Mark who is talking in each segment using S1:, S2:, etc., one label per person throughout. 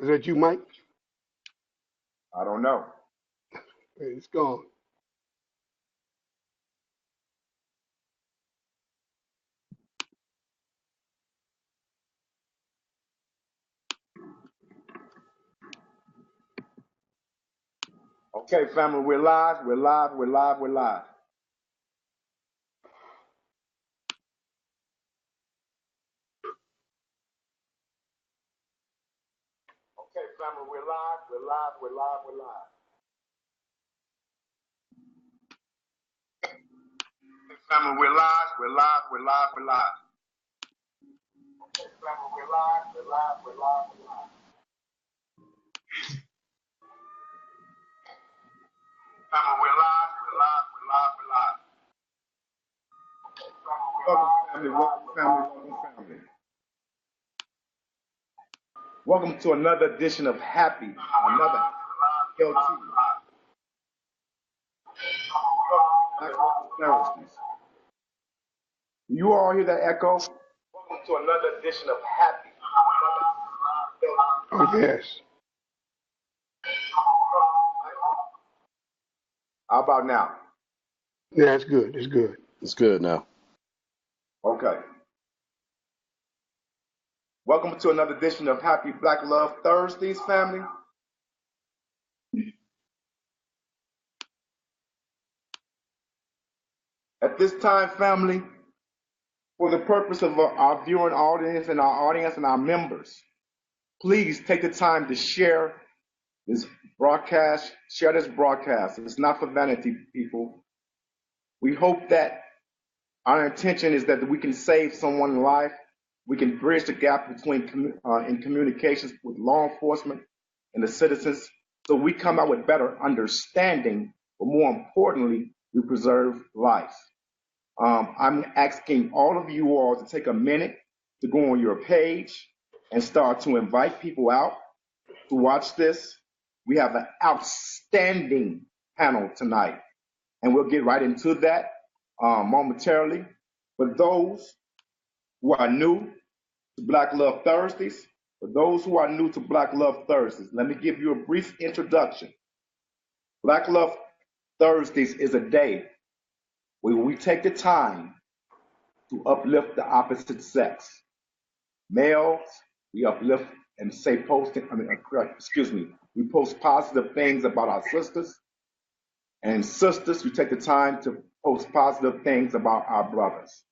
S1: Is that you, Mike?
S2: I don't know.
S1: Hey, it's gone.
S2: Okay, family, we're live. We're live. We're live. We're live. Okay, family, we're live. We're live. We're live. We're live. Okay, family, we're live. We're live. We're live. We're live. Okay, family, we're live. We're live. We're live. We're live. Family, we're live. We're live. We're live. We're live. Welcome, family. Welcome, family. Welcome, family. Welcome to another edition of Happy, another healthy Thursdays. You all hear that echo? Welcome to another edition of Happy,
S1: Oh, yes.
S2: How about now?
S1: Yeah, it's good. It's good.
S3: It's good now.
S2: Okay. Welcome to another edition of Happy Black Love Thursdays, family. At this time, family, for the purpose of our viewing audience and our members, please take the time to share this broadcast. Share this broadcast. It's not for vanity, people. We hope that our intention is that we can save someone's life. We can bridge the gap between in communications with law enforcement and the citizens, so we come out with better understanding. But more importantly, we preserve life. I'm asking all of you all to take a minute to go on your page and start to invite people out to watch this. We have an outstanding panel tonight, and we'll get right into that momentarily. For those who are new to Black Love Thursdays, let me give you a brief introduction. Black Love Thursdays is a day where we take the time to uplift the opposite sex. Males, we uplift and say we post positive things about our sisters. And sisters, we take the time to post positive things about our brothers.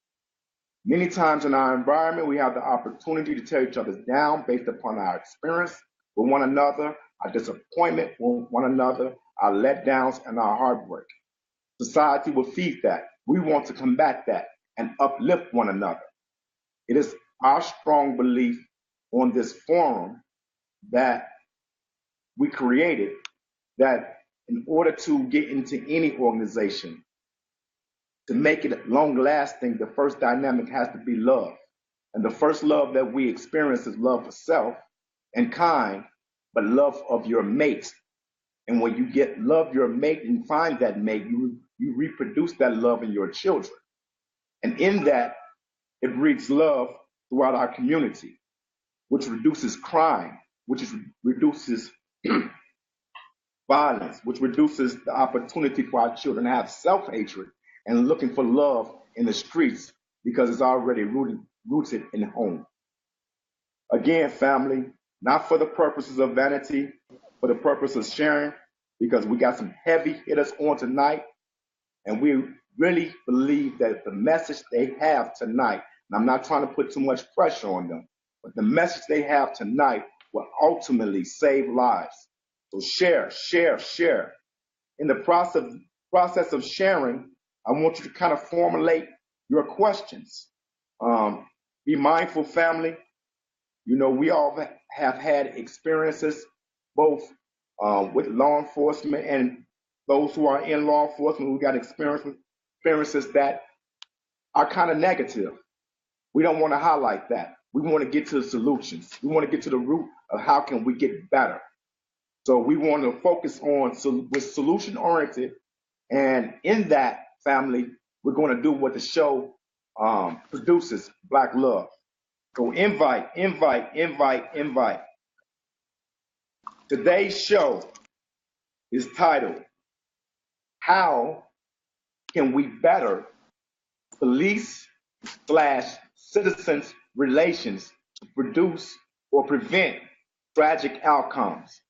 S2: Many times in our environment, we have the opportunity to tear each other down based upon our experience with one another, our disappointment with one another, our letdowns, and our heartbreak. Society will feed that. We want to combat that and uplift one another. It is our strong belief on this forum that we created that in order to get into any organization, to make it long lasting, the first dynamic has to be love. And the first love that we experience is love for self and kind, but love of your mate. And when you get love your mate and find that mate, you reproduce that love in your children. And in that, it breeds love throughout our community, which reduces crime, reduces violence, which reduces the opportunity for our children to have self-hatred and looking for love in the streets because it's already rooted in home. Again, family, not for the purposes of vanity, for the purpose of sharing, because we got some heavy hitters on tonight, and we really believe that the message they have tonight, and I'm not trying to put too much pressure on them, but the message they have tonight will ultimately save lives. So share, share, share. In the process of sharing, I want you to kind of formulate your questions. Be mindful, family. You know, we all have had experiences both with law enforcement and those who are in law enforcement. We got experiences that are kind of negative. We don't want to highlight that. We want to get to the solutions. We want to get to the root of how can we get better. So we want to focus on with solution oriented, and in that, family, we're going to do what the show produces, Black Love. So invite, invite, invite, invite. Today's show is titled, How Can We Better Police / Citizens Relations to Produce or Prevent Tragic Outcomes?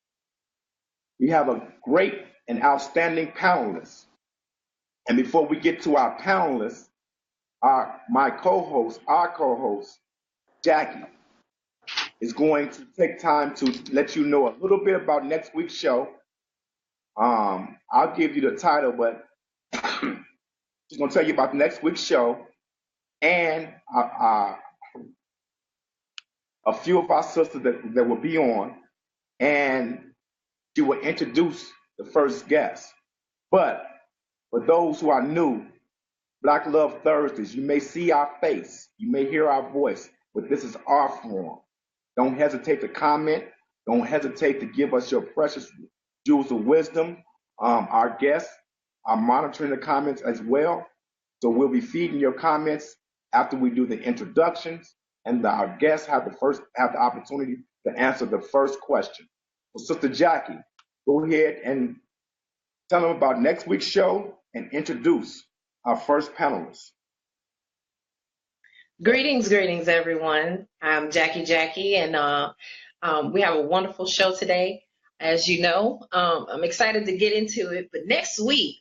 S2: We have a great and outstanding panelist. And before we get to our panelists, our co-host, Jackie, is going to take time to let you know a little bit about next week's show. I'll give you the title, but she's going to tell you about next week's show and a few of our sisters that will be on, and she will introduce the first guest. But for those who are new, Black Love Thursdays, you may see our face, you may hear our voice, but this is our forum. Don't hesitate to comment. Don't hesitate to give us your precious jewels of wisdom. Our guests are monitoring the comments as well. So we'll be feeding your comments after we do the introductions, and our guests have the opportunity to answer the first question. So Sister Jackie, go ahead and tell them about next week's show and introduce our first panelist.
S3: Greetings, everyone. I'm Jackie, and we have a wonderful show today. As you know, I'm excited to get into it. But next week,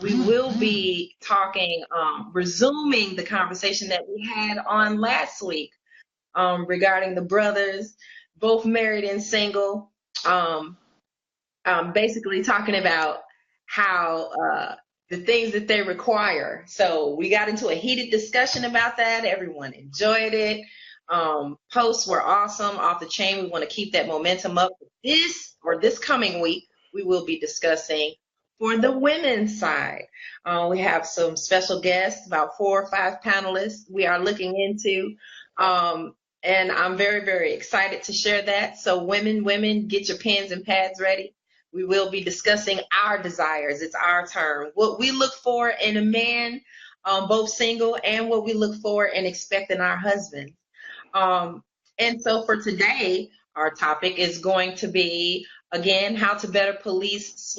S3: we will be talking, resuming the conversation that we had on last week regarding the brothers, both married and single. Basically talking about how the things that they require. So we got into a heated discussion about that. Everyone enjoyed it. Posts were awesome, off the chain. We want to keep that momentum up. This coming week, we will be discussing for the women's side. We have some special guests, about 4 or 5 panelists we are looking into. And I'm very, very excited to share that. So women, get your pens and pads ready. We will be discussing our desires. It's our turn. What we look for in a man, both single, and what we look for and expect in our husbands. And so for today, our topic is going to be, again, how to better police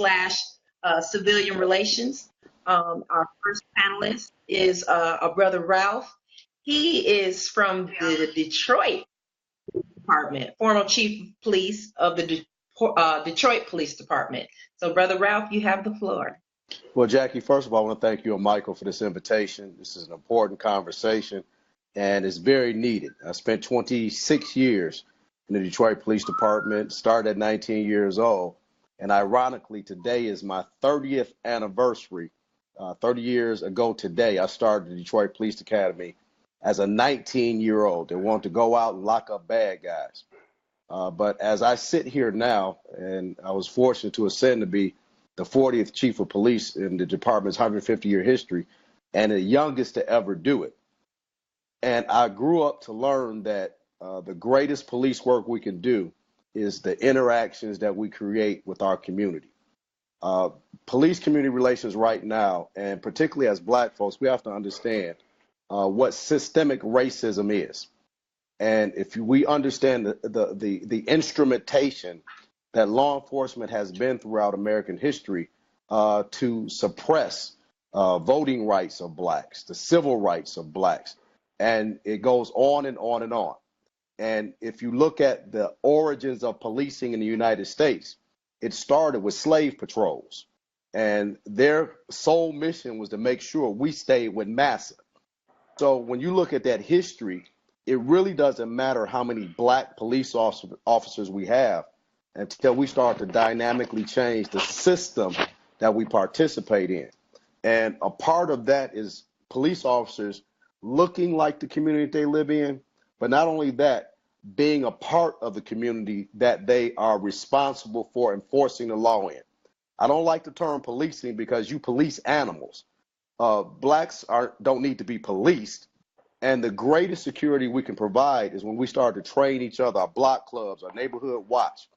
S3: / civilian relations. Our first panelist is our brother Ralph. He is from the Detroit Department, former chief of police of the Detroit Police Department. So, Brother Ralph, you have the floor.
S4: Well, Jackie, first of all, I want to thank you and Michael for this invitation. This is an important conversation, and it's very needed. I spent 26 years in the Detroit Police Department, started at 19 years old, and ironically, today is my 30th anniversary. 30 years ago today, I started the Detroit Police Academy as a 19-year-old that wanted to go out and lock up bad guys. But as I sit here now, and I was fortunate to ascend to be the 40th chief of police in the department's 150-year history, and the youngest to ever do it. And I grew up to learn that the greatest police work we can do is the interactions that we create with our community. Police community relations right now, and particularly as Black folks, we have to understand what systemic racism is. And if we understand the instrumentation that law enforcement has been throughout American history to suppress voting rights of Blacks, the civil rights of Blacks, and it goes on and on and on. And if you look at the origins of policing in the United States, it started with slave patrols. And their sole mission was to make sure we stayed with massa. So when you look at that history, it really doesn't matter how many Black police officers we have until we start to dynamically change the system that we participate in. And a part of that is police officers looking like the community they live in, but not only that, being a part of the community that they are responsible for enforcing the law in. I don't like the term policing because you police animals. Blacks don't need to be policed. And the greatest security we can provide is when we start to train each other, our block clubs, our neighborhood watch,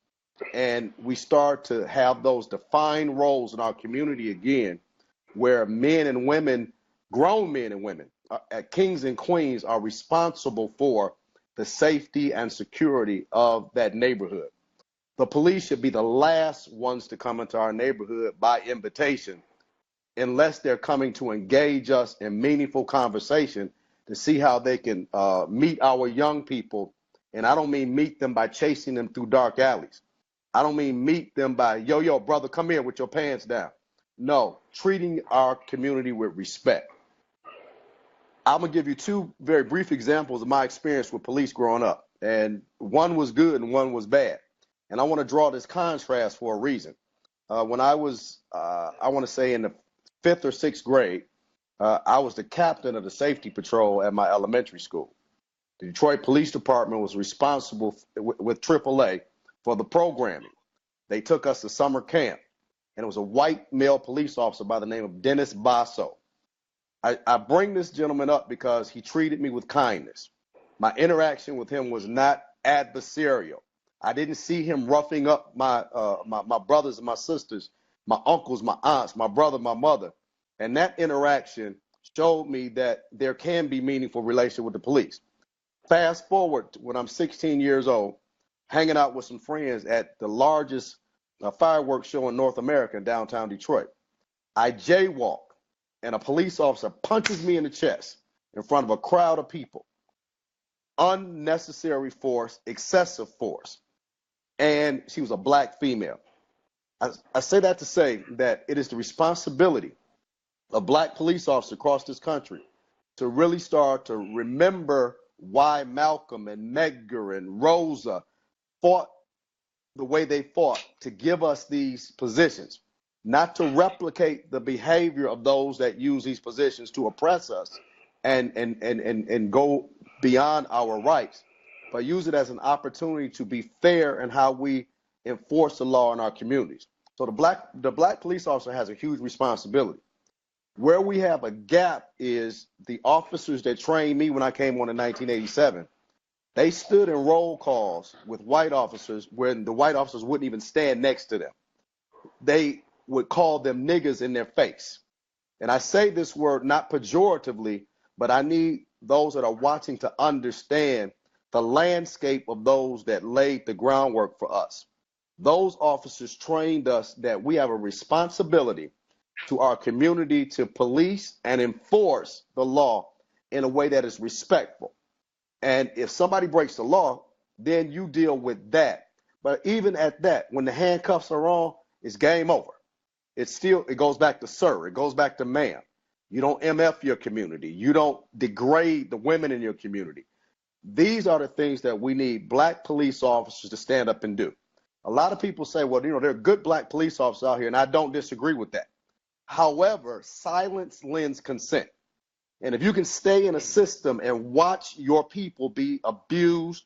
S4: and we start to have those defined roles in our community again, where men and women, grown men and women, kings and queens are responsible for the safety and security of that neighborhood. The police should be the last ones to come into our neighborhood by invitation, unless they're coming to engage us in meaningful conversation to see how they can meet our young people. And I don't mean meet them by chasing them through dark alleys. I don't mean meet them by, yo, brother, come here with your pants down. No, treating our community with respect. I'm going to give you two very brief examples of my experience with police growing up. And one was good and one was bad. And I want to draw this contrast for a reason. When I was, I want to say in the 5th or 6th grade, I was the captain of the safety patrol at my elementary school. The Detroit Police Department was responsible with AAA for the programming. They took us to summer camp, and it was a white male police officer by the name of Dennis Basso. I bring this gentleman up because he treated me with kindness. My interaction with him was not adversarial. I didn't see him roughing up my brothers and my sisters, my uncles, my aunts, my brother, my mother. And that interaction showed me that there can be meaningful relationship with the police. Fast forward to when I'm 16 years old, hanging out with some friends at the largest fireworks show in North America in downtown Detroit. I jaywalk, and a police officer punches me in the chest in front of a crowd of people. Unnecessary force, excessive force. And she was a black female. I say that to say that it is the responsibility of black police officers across this country to really start to remember why Malcolm and Medgar and Rosa fought the way they fought to give us these positions, not to replicate the behavior of those that use these positions to oppress us and go beyond our rights, but use it as an opportunity to be fair in how we enforce the law in our communities. So the black police officer has a huge responsibility. Where we have a gap is the officers that trained me when I came on in 1987. They stood in roll calls with white officers when the white officers wouldn't even stand next to them. They would call them niggas in their face. And I say this word not pejoratively, but I need those that are watching to understand the landscape of those that laid the groundwork for us. Those officers trained us that we have a responsibility to our community to police and enforce the law in a way that is respectful. And if somebody breaks the law, then you deal with that. But even at that, when the handcuffs are on, it's game over. It goes back to sir, it goes back to ma'am. You don't MF your community. You don't degrade the women in your community. These are the things that we need black police officers to stand up and do. A lot of people say, well, there are good black police officers out here, and I don't disagree with that. However, silence lends consent. And if you can stay in a system and watch your people be abused,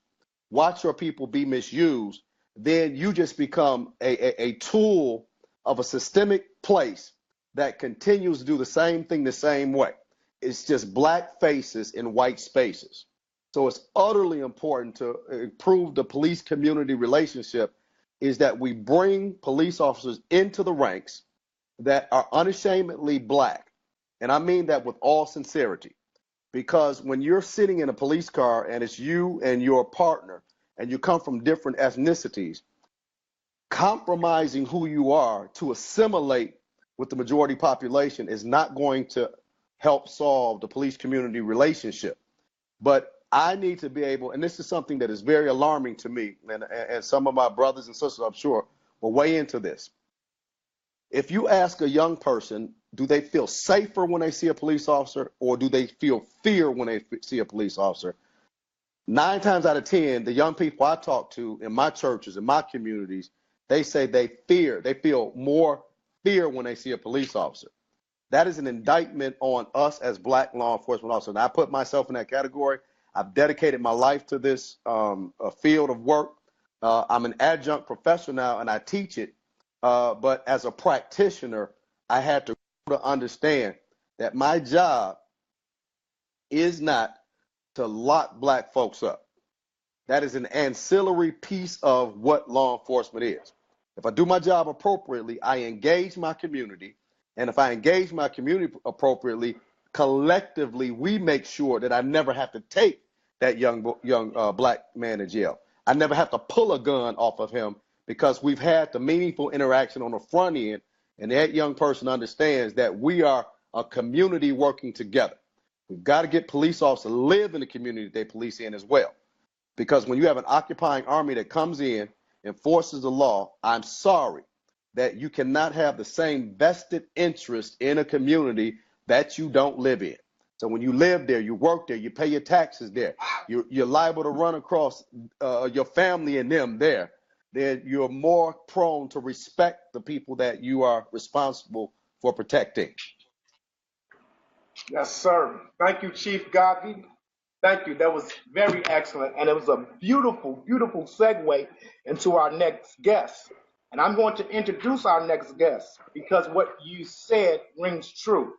S4: watch your people be misused, then you just become a tool of a systemic place that continues to do the same thing the same way. It's just black faces in white spaces. So it's utterly important to improve the police community relationship is that we bring police officers into the ranks that are unashamedly black. And I mean that with all sincerity, because when you're sitting in a police car and it's you and your partner and you come from different ethnicities, compromising who you are to assimilate with the majority population is not going to help solve the police community relationship. But I need to be able, and this is something that is very alarming to me, and some of my brothers and sisters, I'm sure, will weigh into this. If you ask a young person, do they feel safer when they see a police officer, or do they feel fear when they see a police officer? 9 times out of 10, the young people I talk to in my churches, in my communities, they say they feel more fear when they see a police officer. That is an indictment on us as black law enforcement officers. And I put myself in that category. I've dedicated my life to this field of work. I'm an adjunct professor now, and I teach it. But as a practitioner, I had to understand that my job is not to lock black folks up. That is an ancillary piece of what law enforcement is. If I do my job appropriately, I engage my community. And if I engage my community appropriately, collectively, we make sure that I never have to take that young black man to jail. I never have to pull a gun off of him because we've had the meaningful interaction on the front end, and that young person understands that we are a community working together. We've got to get police officers to live in the community they police in as well. Because when you have an occupying army that comes in, enforces the law, I'm sorry that you cannot have the same vested interest in a community that you don't live in. So when you live there, you work there, you pay your taxes there, you're liable to run across your family and them there, then you're more prone to respect the people that you are responsible for protecting.
S2: Yes, sir. Thank you, Chief Godby. Thank you. That was very excellent. And it was a beautiful, beautiful segue into our next guest. And I'm going to introduce our next guest because what you said rings true.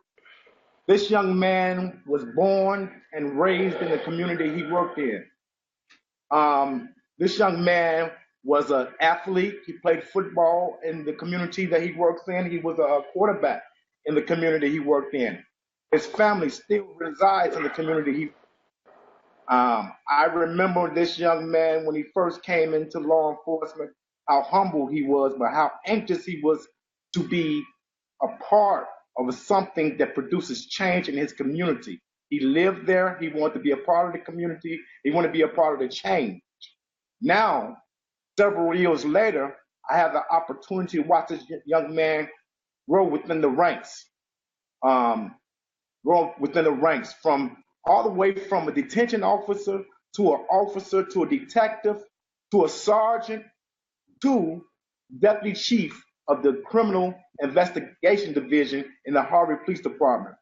S2: This young man was born and raised in the community he worked in. This young man was an athlete. He played football in the community that he works in. He was a quarterback in the community he worked in. His family still resides in the community. I remember this young man when he first came into law enforcement, how humble he was, but how anxious he was to be a part of something that produces change in his community. He lived there. He wanted to be a part of the community. He wanted to be a part of the change. Now, several years later, I have the opportunity to watch this young man grow within the ranks. Grow within the ranks from all the way from a detention officer to a detective to a sergeant to deputy chief of the criminal investigation division in the Harvey Police Department.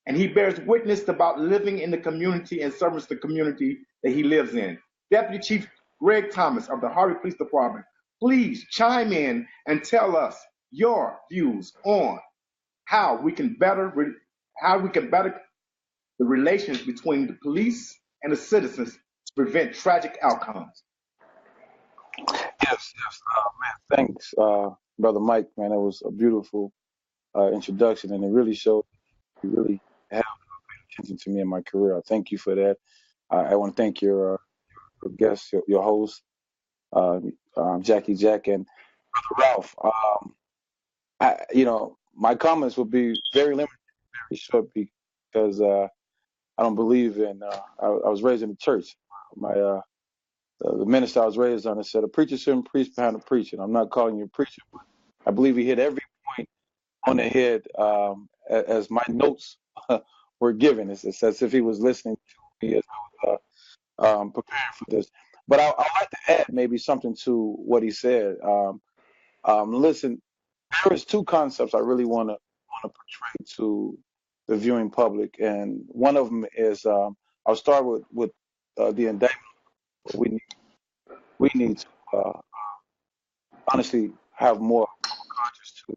S2: And he bears witness about living in the community and service the community that he lives in. Deputy Chief Greg Thomas of the Harvey Police Department, please chime in and tell us your views on how we can better the relations between the police and the citizens to prevent tragic outcomes.
S5: Yes, man. Thanks, brother Mike. Man, it was a beautiful introduction, and it really showed you really have paid attention to me in my career. I thank you for that. I want to thank your guest, your host, Jackie Jack, and brother Ralph. My comments will be very limited, very short, because I don't believe in. I was raised in the church. The minister I was raised on said a preacher shouldn't preach behind a preacher. I'm not calling you a preacher, but I believe he hit every point on the head as my notes were given. It's as if he was listening to me as I was preparing for this. But I'd like to add maybe something to what he said. Listen, there is two concepts I really want to portray to the viewing public, and one of them is I'll start with the indictment. We need to honestly have more conscious to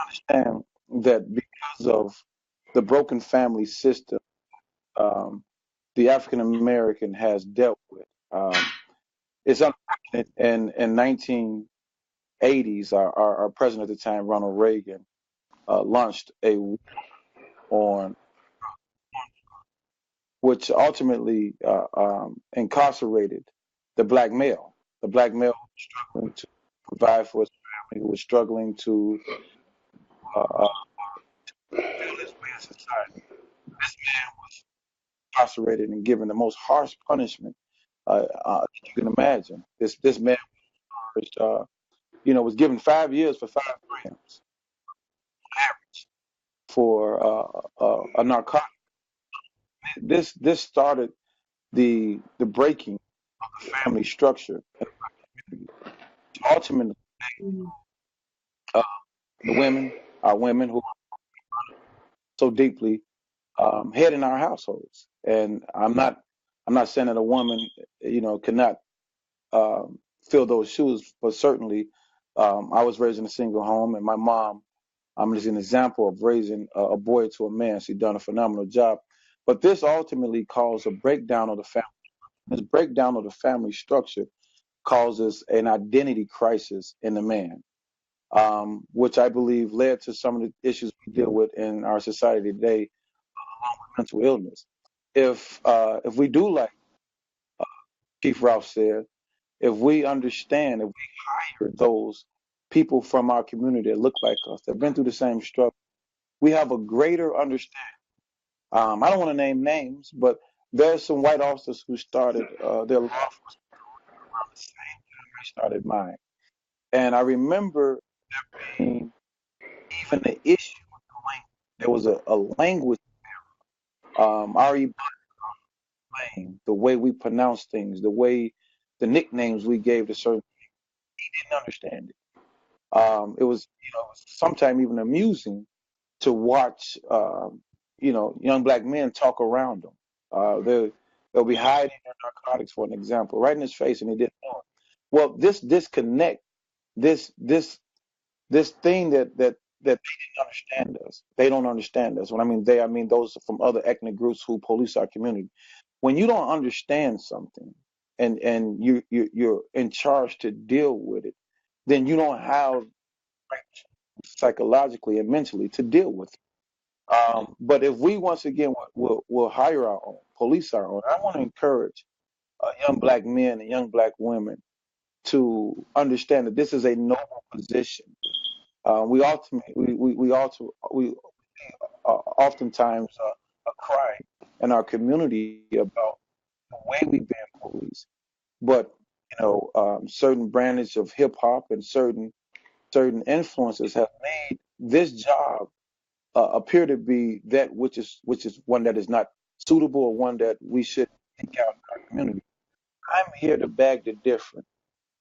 S5: understand that because of the broken family system the African American has dealt with. It's unfortunate. In 1980s, our president at the time, Ronald Reagan, launched a war on which ultimately incarcerated the black male. The black male was struggling to provide for his family, who was struggling to feel his way in society. This man was incarcerated and given the most harsh punishment you can imagine. This man was given 5 years for 5 grams on average for a narcotic. This started the breaking of the family structure. Ultimately, uh, our women who are so deeply head in our households. And I'm not saying that a woman, cannot fill those shoes, but certainly I was raised in a single home, and my mom, I'm just an example of raising a boy to a man. She's done a phenomenal job. But this ultimately caused a breakdown of the family. This breakdown of the family structure causes an identity crisis in the man, which I believe led to some of the issues we deal with in our society today, along with mental illness. If we do, like Chief Ralph said, if we understand, if we hire those people from our community that look like us, that have been through the same struggle, we have a greater understanding. I don't want to name names, but there's some white officers who started their law enforcement around the same time I started mine. And I remember being even the issue with the language. There was a language, our playing, the way we pronounce things, the way the nicknames we gave to certain, didn't understand it. It was, sometimes even amusing to watch, young black men talk around them. They'll be hiding their narcotics, for an example, right in his face, and he didn't know it. Well, this disconnect, this thing that they didn't understand us. They don't understand us. When I mean they, I mean those from other ethnic groups who police our community. When you don't understand something, and you're in charge to deal with it, then you don't have psychologically and mentally to deal with it. But if we once again will hire our own, police our own, I want to encourage young black men and young black women to understand that this is a noble position. We oftentimes cry in our community about the way we've been policed. But certain branches of hip hop and certain influences have made this job appear to be that which is one that is not suitable, or one that we should take out in our community. I'm here to beg the difference.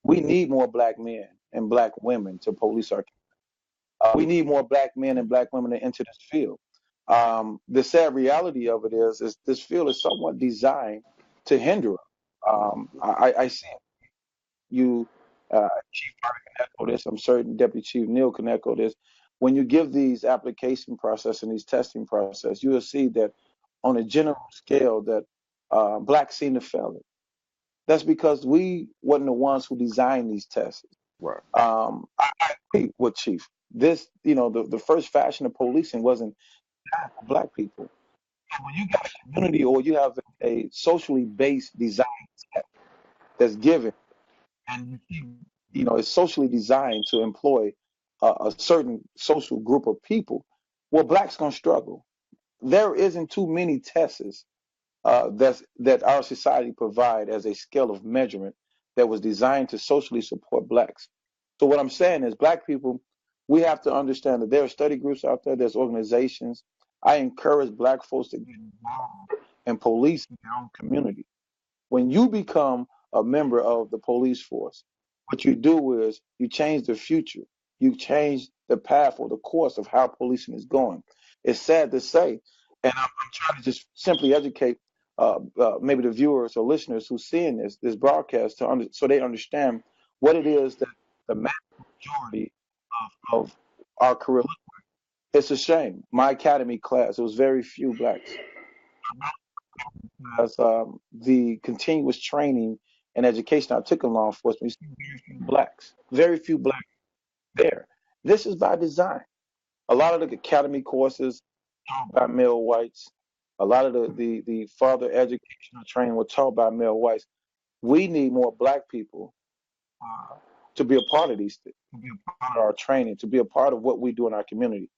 S5: We need more black men and black women to police our. We need more black men and black women to enter this field. The sad reality of it is this field is somewhat designed to hinder us. I see you, Chief Carter can echo this. I'm certain Deputy Chief Neal can echo this. When you give these application process and these testing process, you will see that on a general scale that blacks seem to fail it. That's because we wasn't the ones who designed these tests.
S4: Right.
S5: I agree with Chief. This, the first fashion of policing wasn't for black people. And when you got a community or you have a socially based design test that's given, and it's socially designed to employ a certain social group of people, well, blacks gonna struggle. There isn't too many tests that our society provide as a scale of measurement that was designed to socially support blacks. So what I'm saying is, black people, we have to understand that there are study groups out there, there's organizations. I encourage black folks to get involved in policing their own community. When you become a member of the police force, what you do is you change the future. You change the path or the course of how policing is going. It's sad to say, and I'm trying to just simply educate maybe the viewers or listeners who seeing this broadcast so they understand what it is that the majority of our career. It's a shame. My academy class, it was very few blacks. As the continuous training and education I took in law enforcement, you see very few blacks, very few blacks there. This is by design. A lot of the academy courses taught by male whites. A lot of the further educational training was taught by male whites. We need more black people to be a part of these things, to be a part of our training, to be a part of what we do in our community.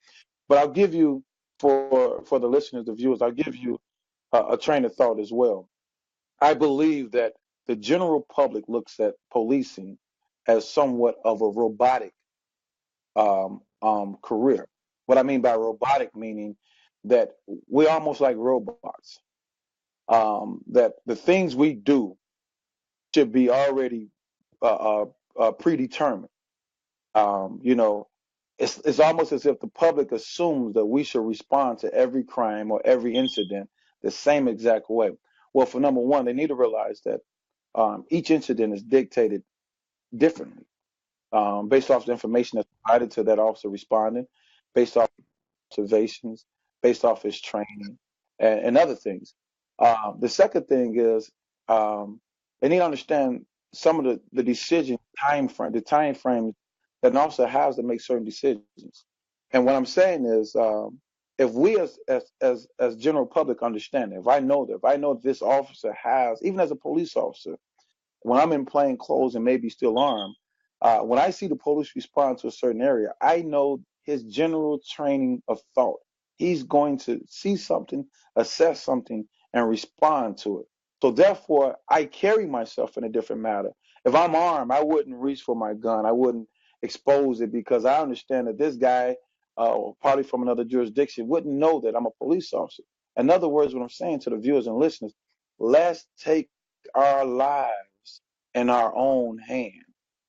S5: But I'll give you, for the listeners, the viewers, I'll give you a train of thought as well. I believe that the general public looks at policing as somewhat of a robotic career. What I mean by robotic, meaning that we're almost like robots. That the things we do should be already predetermined. You know, it's almost as if the public assumes that we should respond to every crime or every incident the same exact way. Well, for number one, they need to realize that each incident is dictated differently based off the information that's provided to that officer responding, based off observations, based off his training, and other things. The second thing is they need to understand some of the decision the time frame that an officer has to make certain decisions. And what I'm saying is, if we as general public understand it, if I know that this officer has, even as a police officer, when I'm in plain clothes and maybe still armed, when I see the police respond to a certain area, I know his general training of thought. He's going to see something, assess something, and respond to it. So therefore, I carry myself in a different manner. If I'm armed, I wouldn't reach for my gun. I wouldn't expose it because I understand that this guy, probably from another jurisdiction, wouldn't know that I'm a police officer. In other words, what I'm saying to the viewers and listeners, let's take our lives in our own hand.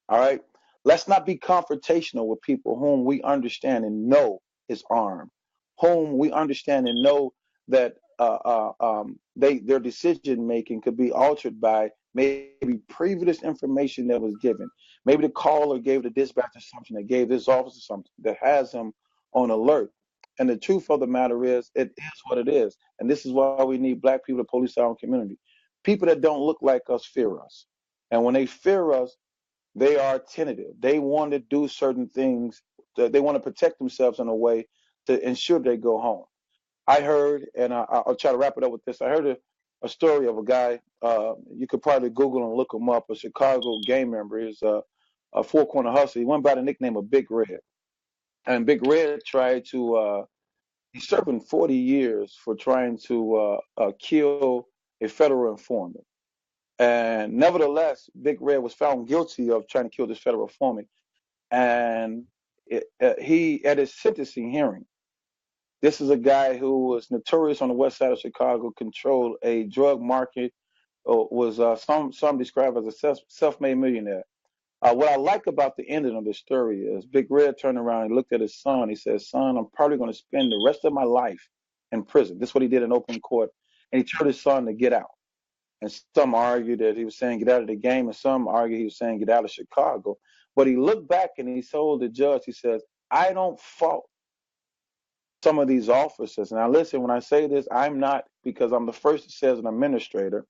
S5: All right. Let's not be confrontational with people whom we understand and know is armed, whom we understand and know that their decision making could be altered by maybe previous information that was given. Maybe the caller gave the dispatcher something that gave this officer something that has him on alert. And the truth of the matter is, it is what it is. And this is why we need black people to police our own community. People that don't look like us fear us. And when they fear us, they are tentative. They want to do certain things. They want to protect themselves in a way to ensure they go home. I heard, and I'll try to wrap it up with this. I heard a story of a guy. You could probably Google and look him up. A Chicago gang member. He's a four corner hustler. He went by the nickname of Big Red. And Big Red tried to. He's serving 40 years for trying to kill a federal informant. And nevertheless, Big Red was found guilty of trying to kill this federal informant. And he, at his sentencing hearing, this is a guy who was notorious on the west side of Chicago, controlled a drug market, was some describe as a self-made millionaire. What I like about the ending of the story is Big Red turned around and looked at his son. He said, "Son, I'm probably going to spend the rest of my life in prison." This is what he did in open court. And he told his son to get out. And some argue that he was saying get out of the game, and some argue he was saying get out of Chicago. But he looked back and he told the judge, he says, "I don't fault some of these officers." Now listen, when I say this, I'm not, because I'm the first that says an administrator,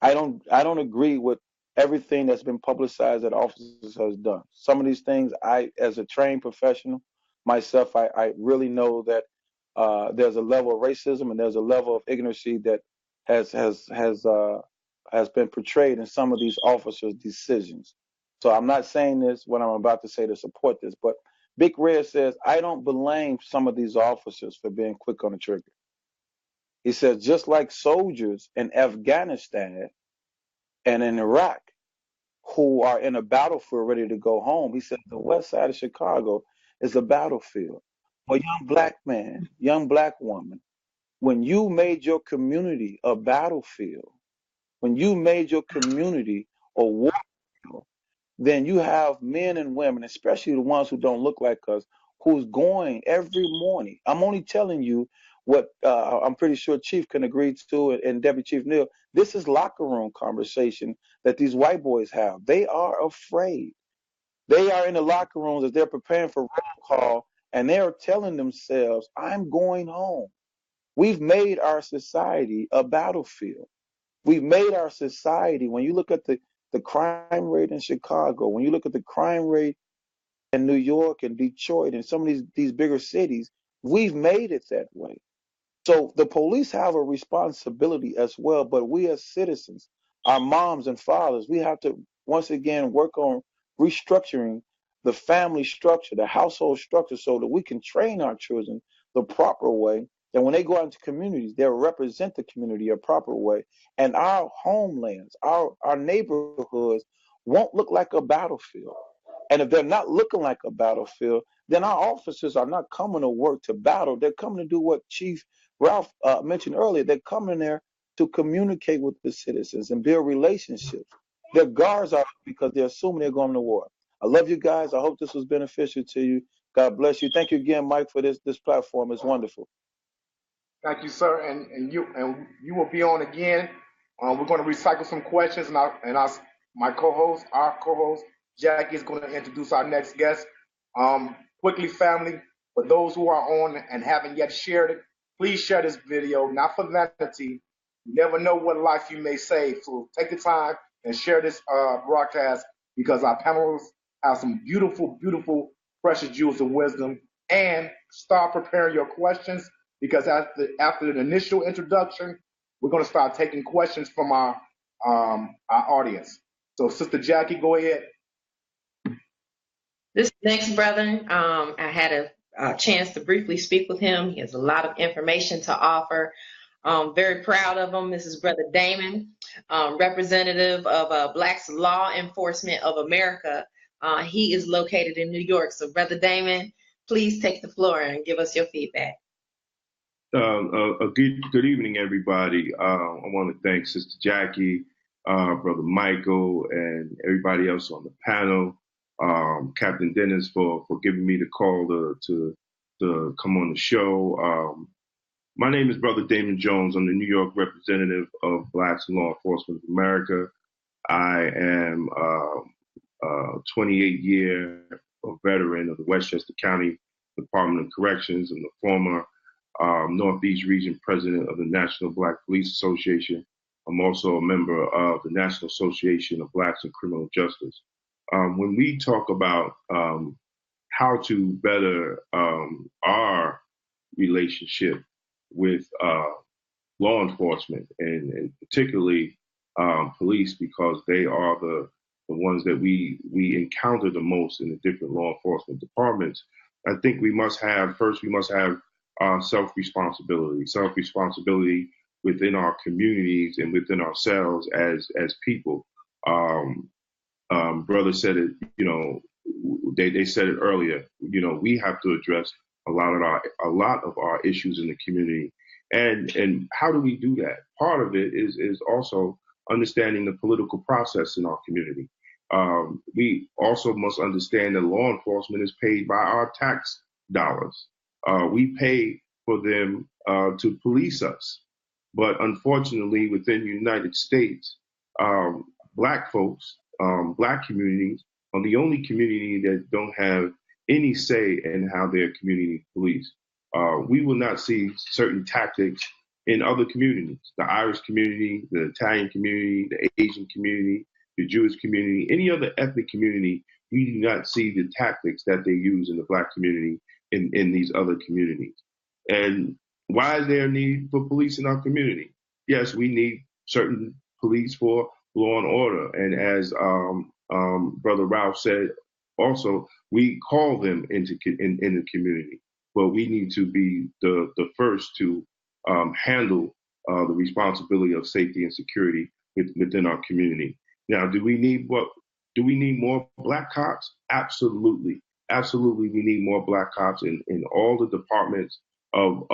S5: I don't agree with everything that's been publicized that officers has done. Some of these things, I, as a trained professional myself, I really know that there's a level of racism and there's a level of ignorancy that has has has uh, has been portrayed in some of these officers' decisions. So I'm not saying this what I'm about to say to support this, but Big Red says I don't blame some of these officers for being quick on the trigger. He says just like soldiers in Afghanistan and in Iraq who are in a battlefield ready to go home. He said the west side of Chicago is a battlefield. For young black man, young black woman, when you made your community a battlefield, when you made your community a war field, then you have men and women, especially the ones who don't look like us, who's going every morning. I'm only telling you what I'm pretty sure Chief can agree to, and Deputy Chief Neal. This is locker room conversation that these white boys have. They are afraid. They are in the locker rooms as they're preparing for roll call, and they are telling themselves, "I'm going home." We've made our society a battlefield. We've made our society, when you look at the crime rate in Chicago, when you look at the crime rate in New York and Detroit and some of these bigger cities, we've made it that way. So the police have a responsibility as well, but we as citizens, our moms and fathers, we have to once again work on restructuring the family structure, the household structure, so that we can train our children the proper way. And when they go out into communities, they'll represent the community a proper way. And our homelands, our neighborhoods won't look like a battlefield. And if they're not looking like a battlefield, then our officers are not coming to work to battle. They're coming to do what Chief Ralph mentioned earlier. They're coming there to communicate with the citizens and build relationships. Their guards are because they're assuming they're going to war. I love you guys. I hope this was beneficial to you. God bless you. Thank you again, Mike, for this platform. It's wonderful.
S2: Thank you, sir. And you will be on again. We're going to recycle some questions, and my co-host, our co-host Jackie, is going to introduce our next guest. Quickly, family, for those who are on and haven't yet shared it, please share this video. Not for vanity. You never know what life you may save. So take the time and share this broadcast, because our panelists have some beautiful, beautiful, precious jewels of wisdom. And start preparing your questions, because after the initial introduction, we're going to start taking questions from our audience. So, Sister Jackie, go ahead.
S3: This next brother, I had a chance to briefly speak with him. He has a lot of information to offer. Very proud of him. This is Brother Damon, representative of Blacks Law Enforcement of America. He is located in New York. So, Brother Damon, please take the floor and give us your feedback.
S6: A good evening, everybody. I want to thank Sister Jackie, Brother Michael, and everybody else on the panel. Captain Dennis for giving me the call to come on the show. My name is Brother Damon Jones. I'm the New York representative of Blacks in Law Enforcement of America. I am a 28-year veteran of the Westchester County Department of Corrections and the former Northeast Region President of the National Black Police Association. I'm also a member of the National Association of Blacks in Criminal Justice. When we talk about how to better our relationship with law enforcement and particularly police, because they are the ones that we encounter the most in the different law enforcement departments, I think we must have self-responsibility within our communities and within ourselves as people. Brother said it, they said it earlier. We have to address a lot of our issues in the community, and how do we do that? Part of it is also understanding the political process in our community. We also must understand that law enforcement is paid by our tax dollars. We pay for them to police us, but unfortunately, within the United States, Black folks, Black communities are the only community that don't have any say in how their community police. We will not see certain tactics in other communities, the Irish community, the Italian community, the Asian community, the Jewish community, any other ethnic community. We do not see the tactics that they use in the Black community in these other communities. And why is there a need for police in our community? Yes, we need certain police for law and order. And as Brother Ralph said, also, we call them in the community, but we need to be the first to handle the responsibility of safety and security within our community. Now, do we need more Black cops? Absolutely. Absolutely, we need more Black cops in all the departments of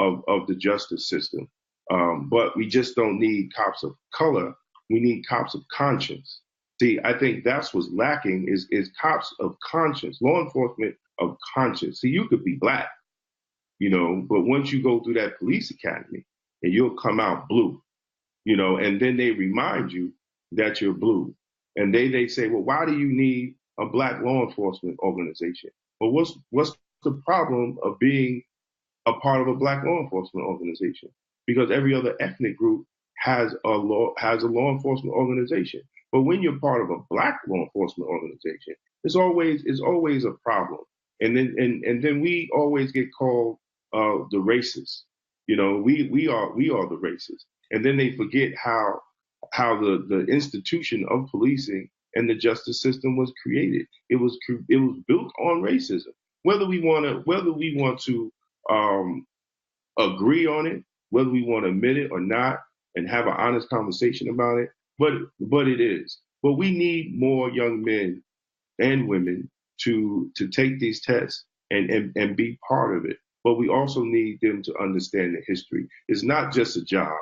S6: the justice system. But we just don't need cops of color. We need cops of conscience. See, I think that's what's lacking is cops of conscience, law enforcement of conscience. See, you could be Black, but once you go through that police academy and you'll come out blue, and then they remind you that you're blue. And they say, well, why do you need a Black law enforcement organization? Well, what's the problem of being a part of a Black law enforcement organization? Because every other ethnic group has a law enforcement organization. But when you're part of a Black law enforcement organization, it's always a problem. And then we always get called the racists. We are the racists. And then they forget how the institution of policing and the justice system was created. It was built on racism. Whether we want to agree on it, whether we want to admit it or not, and have an honest conversation about it, but it is. But we need more young men and women to take these tests and be part of it. But we also need them to understand the history. It's not just a job,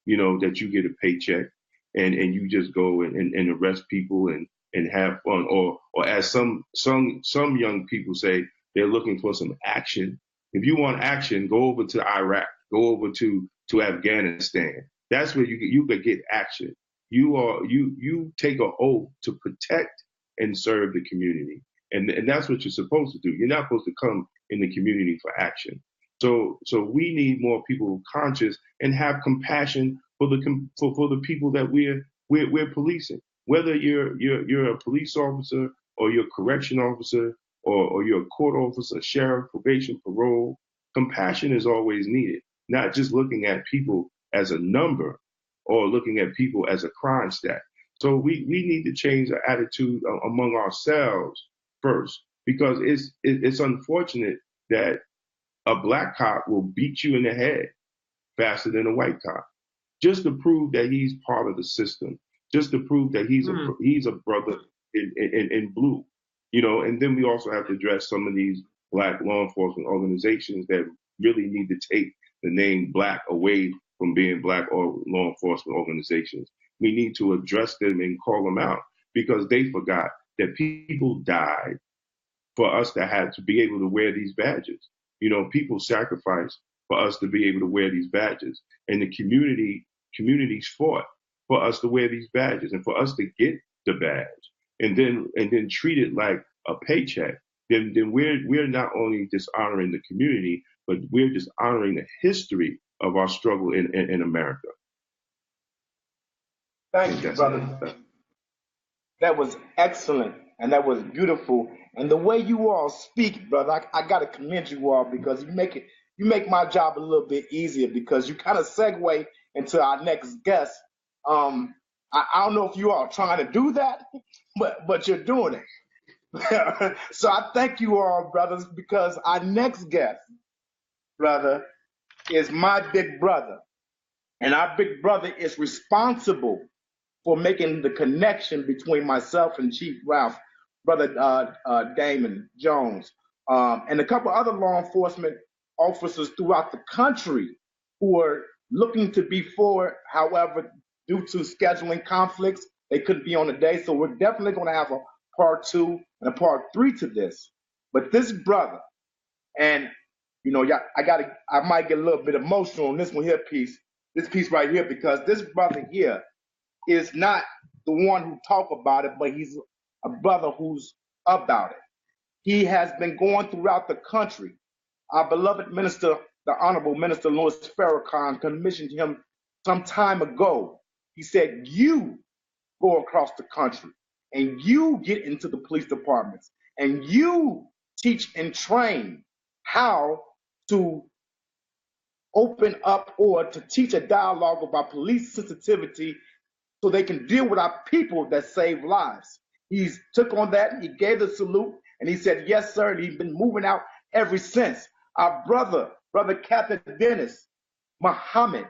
S6: that you get a paycheck and you just go and arrest people and have fun. Or as some young people say, they're looking for some action. If you want action, go over to Iraq, go over to Afghanistan. That's where you could get action. You take an oath to protect and serve the community. And that's what you're supposed to do. You're not supposed to come in the community for action. So we need more people conscious and have compassion for the people that we're policing. Whether you're a police officer or you're a correction officer or you're a court officer, sheriff, probation, parole, compassion is always needed. Not just looking at people as a number or looking at people as a crime stat. So we need to change the attitude among ourselves first, because it's unfortunate that a black cop will beat you in the head faster than a white cop, just to prove that he's part of the system, just to prove that he's a brother in blue, you know. And then we also have to address some of these black law enforcement organizations that really need to take the name black away from being black or law enforcement organizations. We need to address them and call them out, because they forgot that people died for us to have to be able to wear these badges. You know, people sacrificed for us to be able to wear these badges, and the communities fought for us to wear these badges and for us to get the badge, and then treat it like a paycheck. Then we're not only dishonoring the community, but we're dishonoring the history of our struggle in America.
S2: Thank you, brother. That was excellent and that was beautiful. And the way you all speak, brother, I gotta commend you all, because you make my job a little bit easier, because you kind of segue into our next guest. I don't know if you all are trying to do that, but you're doing it. So I thank you all, brothers, because our next guest, brother, is my big brother. And our big brother is responsible for making the connection between myself and Chief Ralph, Brother Damon Jones, and a couple other law enforcement officers throughout the country who are looking to be forward. However, due to scheduling conflicts, they couldn't be on the day. So we're definitely going to have a part 2 and a part 3 to this. But this brother, and you know, I might get a little bit emotional on this one here this piece right here, because this brother here is not the one who talk about it, but he's a brother who's about it. He has been going throughout the country. Our beloved minister, the Honorable Minister Louis Farrakhan, commissioned him some time ago. He said, you go across the country and you get into the police departments and you teach and train how to open up or to teach a dialogue about police sensitivity so they can deal with our people that save lives. He's took on that, he gave the salute, and he said, yes, sir, and he's been moving out ever since. Our brother Captain Dennis Muhammad,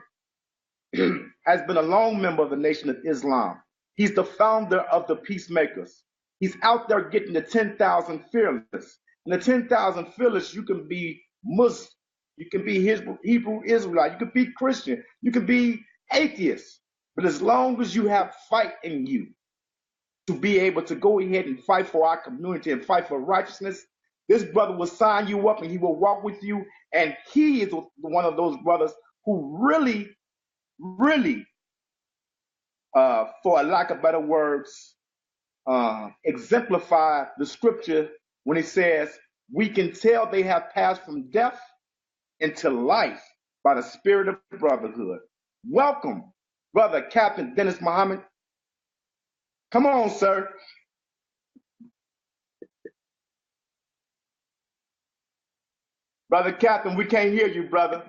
S2: has been a long member of the Nation of Islam. He's the founder of the Peacemakers. He's out there getting the 10,000 fearless. And the 10,000 fearless, you can be Muslim, you can be Hebrew Israelite, you can be Christian, you can be atheist. But as long as you have fight in you to be able to go ahead and fight for our community and fight for righteousness, this brother will sign you up and he will walk with you. And he is one of those brothers who really, for a lack of better words, exemplify the scripture when it says, we can tell they have passed from death into life by the spirit of brotherhood. Welcome, Brother Captain Dennis Muhammad. Come on, sir. Brother Captain, we can't hear you, brother.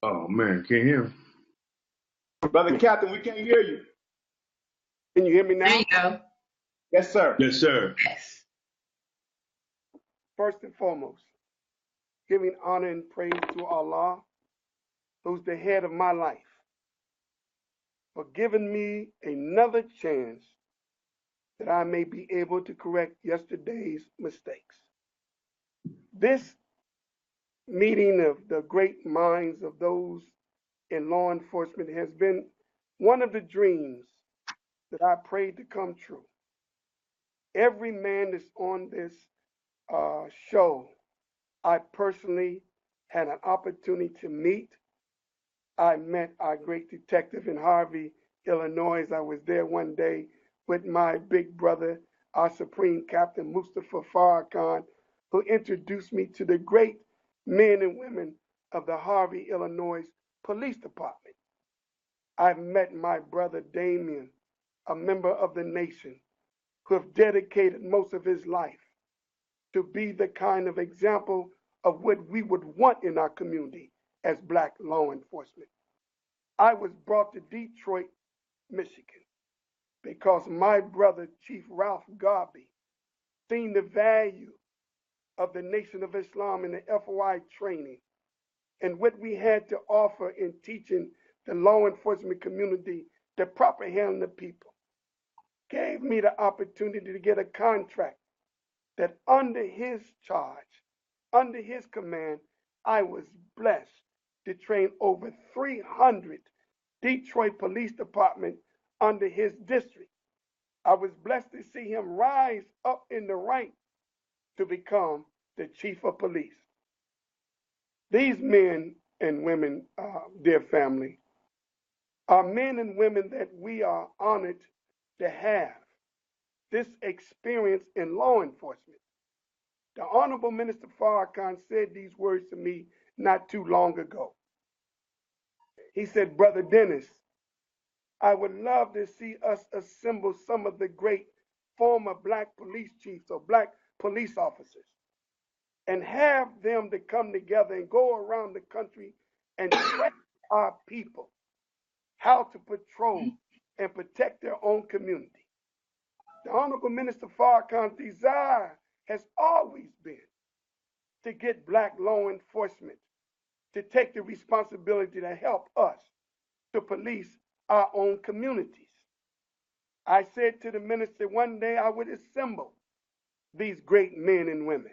S6: Oh man, can't hear him.
S2: Brother Captain, we can't hear you.
S1: Can you hear me now?
S3: There you go.
S2: Yes, sir.
S6: Yes, sir.
S3: Yes.
S1: First and foremost, giving honor and praise to Allah, who's the head of my life, for giving me another chance that I may be able to correct yesterday's mistakes. This meeting of the great minds of those in law enforcement has been one of the dreams that I prayed to come true. Every man that's on this show, I personally had an opportunity to meet. I met our great detective in Harvey, Illinois. I was there one day with my big brother, our Supreme Captain Mustafa Farrakhan, who introduced me to the great men and women of the Harvey, Illinois Police Department. I've met my brother Damien, a member of the nation, who have dedicated most of his life to be the kind of example of what we would want in our community as black law enforcement. I was brought to Detroit, Michigan, because my brother, Chief Ralph Garvey, seen the value of the Nation of Islam in the FOI training and what we had to offer in teaching the law enforcement community the proper handling of people, gave me the opportunity to get a contract that under his charge, under his command, I was blessed to train over 300 Detroit Police Department under his district. I was blessed to see him rise up in the ranks to become the chief of police. These men and women, dear family, are men and women that we are honored to have this experience in law enforcement. The Honorable Minister Farrakhan said these words to me not too long ago. He said, Brother Dennis, I would love to see us assemble some of the great former black police chiefs or black police officers and have them to come together and go around the country and train our people how to patrol and protect their own community. The Honorable Minister Farrakhan's desire has always been to get black law enforcement to take the responsibility to help us to police our own communities. I said to the minister one day I would assemble these great men and women.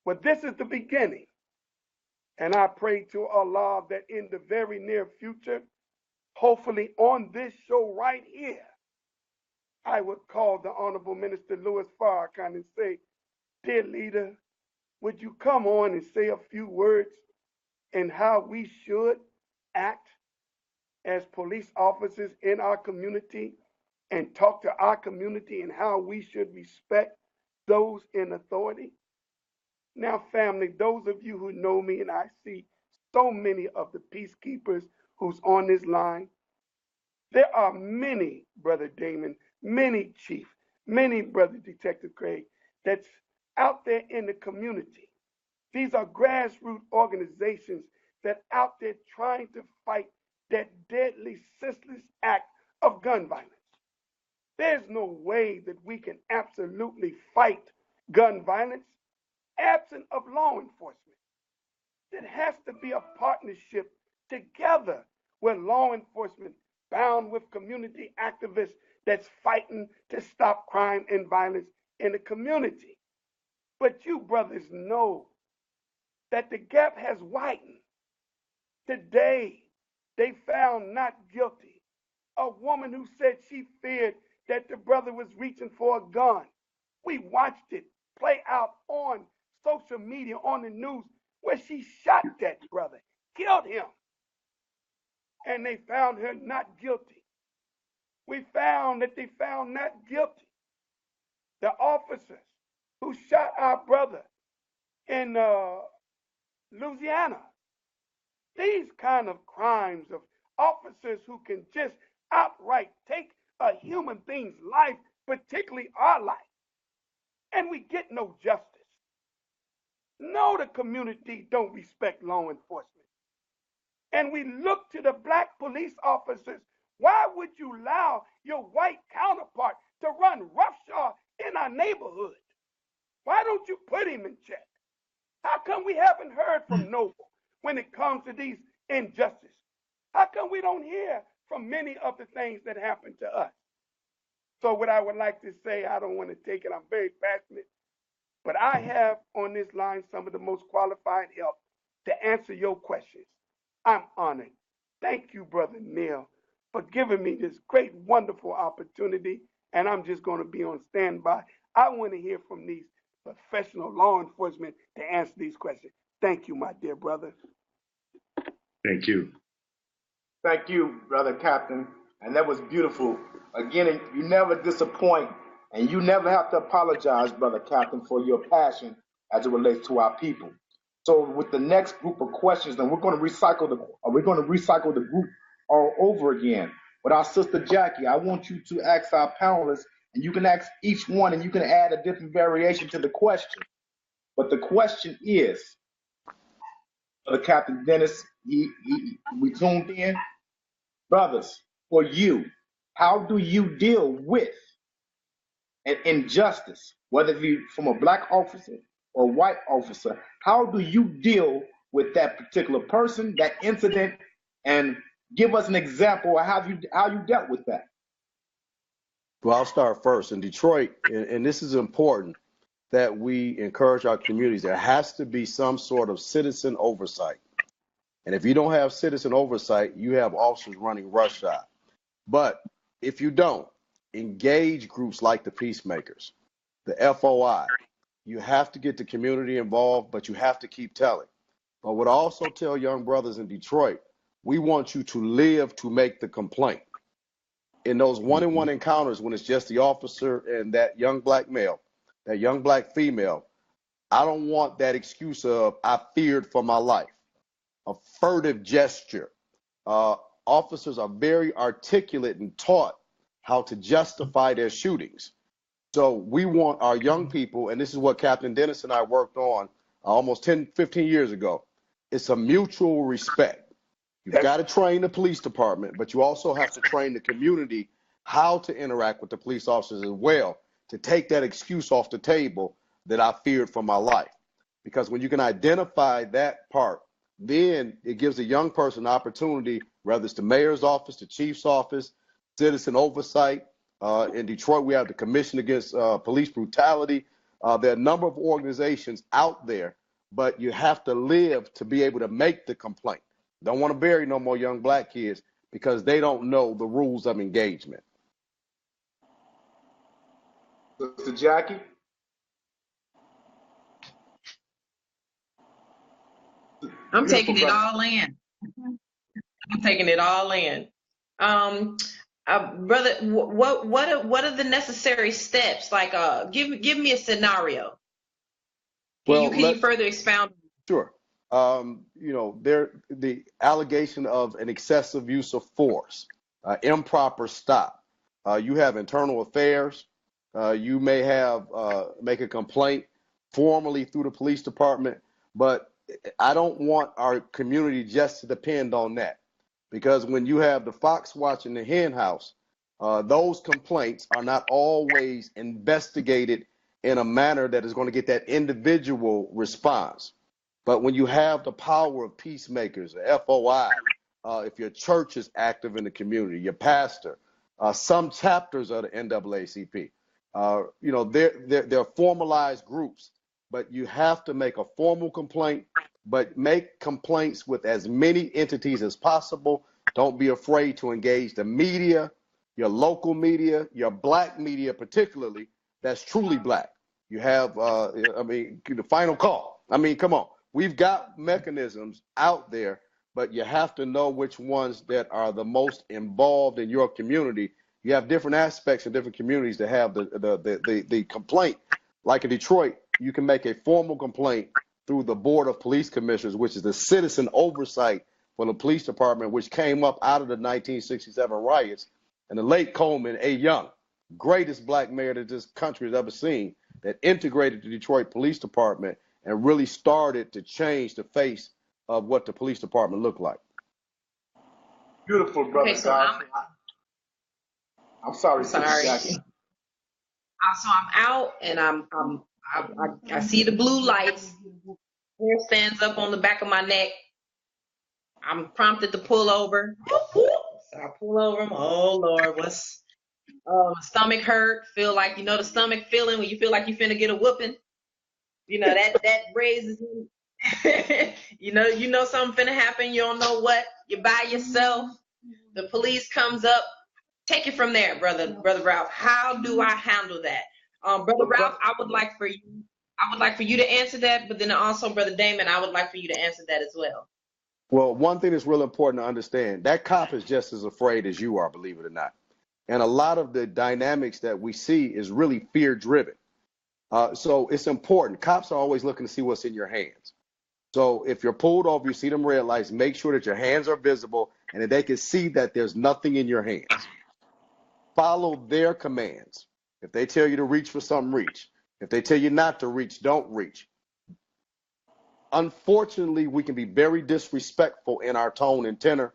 S1: But this is the beginning. And I pray to Allah that in the very near future, hopefully on this show right here, I would call the Honorable Minister Louis Farrakhan and say, dear leader, would you come on and say a few words in how we should act as police officers in our community and talk to our community and how we should respect those in authority? Now, family, those of you who know me, and I see so many of the peacekeepers who's on this line, there are many, Brother Damon, many Chief, many Brother Detective Craig, that's out there in the community. These are grassroots organizations that out there trying to fight that deadly, senseless act of gun violence. There's no way that we can absolutely fight gun violence absent of law enforcement. There has to be a partnership together with law enforcement bound with community activists that's fighting to stop crime and violence in the community. But you brothers know that the gap has widened. Today, they found not guilty a woman who said she feared that the brother was reaching for a gun. We watched it play out on social media, on the news, where she shot that brother, killed him, and they found her not guilty. We found that they found not guilty the officers who shot our brother in Louisiana. These kind of crimes of officers who can just outright take a human being's life, particularly our life, and we get no justice. No, the community don't respect law enforcement. And we look to the black police officers. Why would you allow your white counterpart to run roughshod in our neighborhood? Why don't you put him in check? How come we haven't heard from Noble when it comes to these injustices? How come we don't hear from many of the things that happen to us? So what I would like to say, I don't want to take it, I'm very passionate, but I have on this line some of the most qualified help to answer your questions. I'm honored. Thank you, Brother Neil, for giving me this great, wonderful opportunity, and I'm just going to be on standby. I want to hear from these professional law enforcement to answer these questions. Thank you, my dear brother.
S6: Thank you.
S2: Thank you, Brother Captain. And that was beautiful. Again, you never disappoint, and you never have to apologize, Brother Captain, for your passion as it relates to our people. So with the next group of questions, then we're going to recycle the group all over again. With our sister Jackie, I want you to ask our panelists, and you can ask each one, and you can add a different variation to the question. But the question is, Captain Dennis, we tuned in. Brothers, for you, how do you deal with an injustice, whether it be from a black officer or white officer? How do you deal with that particular person, that incident, and give us an example of how you dealt with that?
S4: Well, I'll start first. In Detroit, and this is important that we encourage our communities, there has to be some sort of citizen oversight. And if you don't have citizen oversight, you have officers running roughshod. But if you don't, engage groups like the Peacemakers, the FOI. You have to get the community involved, but you have to keep telling. But what I also tell young brothers in Detroit, we want you to live to make the complaint. In those one-on-one encounters, when it's just the officer and that young black male, that young black female, I don't want that excuse of I feared for my life, a furtive gesture. Uh, Officers are very articulate and taught how to justify their shootings. So we want our young people, and this is what Captain Dennis and I worked on almost 10, 15 years ago. It's a mutual respect. You've got to train the police department, but you also have to train the community how to interact with the police officers as well, to take that excuse off the table that I feared for my life. Because when you can identify that part, then it gives a young person an opportunity, whether it's the mayor's office, the chief's office, citizen oversight. In Detroit, we have the Commission Against Police Brutality. There are a number of organizations out there, but you have to live to be able to make the complaint. Don't want to bury no more young black kids because they don't know the rules of engagement.
S2: Sister Jackie?
S3: I'm taking it
S2: brother.
S3: all in. I'm taking it all in. Brother, what are the necessary steps? Like, give me a scenario. Can you further expound?
S4: Sure. The allegation of an excessive use of force, improper stop. You have internal affairs. You may have make a complaint formally through the police department, but I don't want our community just to depend on that, because when you have the fox watching the hen house, those complaints are not always investigated in a manner that is going to get that individual response. But when you have the power of peacemakers, the FOI, if your church is active in the community, your pastor, some chapters of the NAACP, they're formalized groups, but you have to make a formal complaint, but make complaints with as many entities as possible. Don't be afraid to engage the media, your local media, your black media particularly, that's truly black. You have, the final call. I mean, come on. We've got mechanisms out there, but you have to know which ones that are the most involved in your community. You have different aspects in different communities that have the complaint. Like in Detroit, you can make a formal complaint through the Board of Police Commissioners, which is the citizen oversight for the police department, which came up out of the 1967 riots. And the late Coleman A. Young, greatest black mayor that this country has ever seen, that integrated the Detroit Police Department and really started to change the face of what the police department looked like.
S2: Beautiful, brother.
S3: Okay, so
S2: I'm sorry.
S3: Jackie. So I'm out and I see the blue lights. Hair stands up on the back of my neck. I'm prompted to pull over. So I pull over. Oh Lord, what's stomach hurt? Feel like, the stomach feeling when you feel like you finna get a whooping. That raises you know something finna happen. You don't know what. You're by yourself. The police comes up. Take it from there, brother Ralph. How do I handle that? Brother Ralph, I would like for you to answer that, but then also, Brother Damon, I would like for you to answer that as well.
S4: Well, one thing that's real important to understand, that cop is just as afraid as you are, believe it or not. And a lot of the dynamics that we see is really fear driven. So it's important. Cops are always looking to see what's in your hands. So if you're pulled over, you see them red lights, make sure that your hands are visible and that they can see that there's nothing in your hands. Follow their commands. If they tell you to reach for something, reach. If they tell you not to reach, don't reach. unfortunately, we can be very disrespectful in our tone and tenor,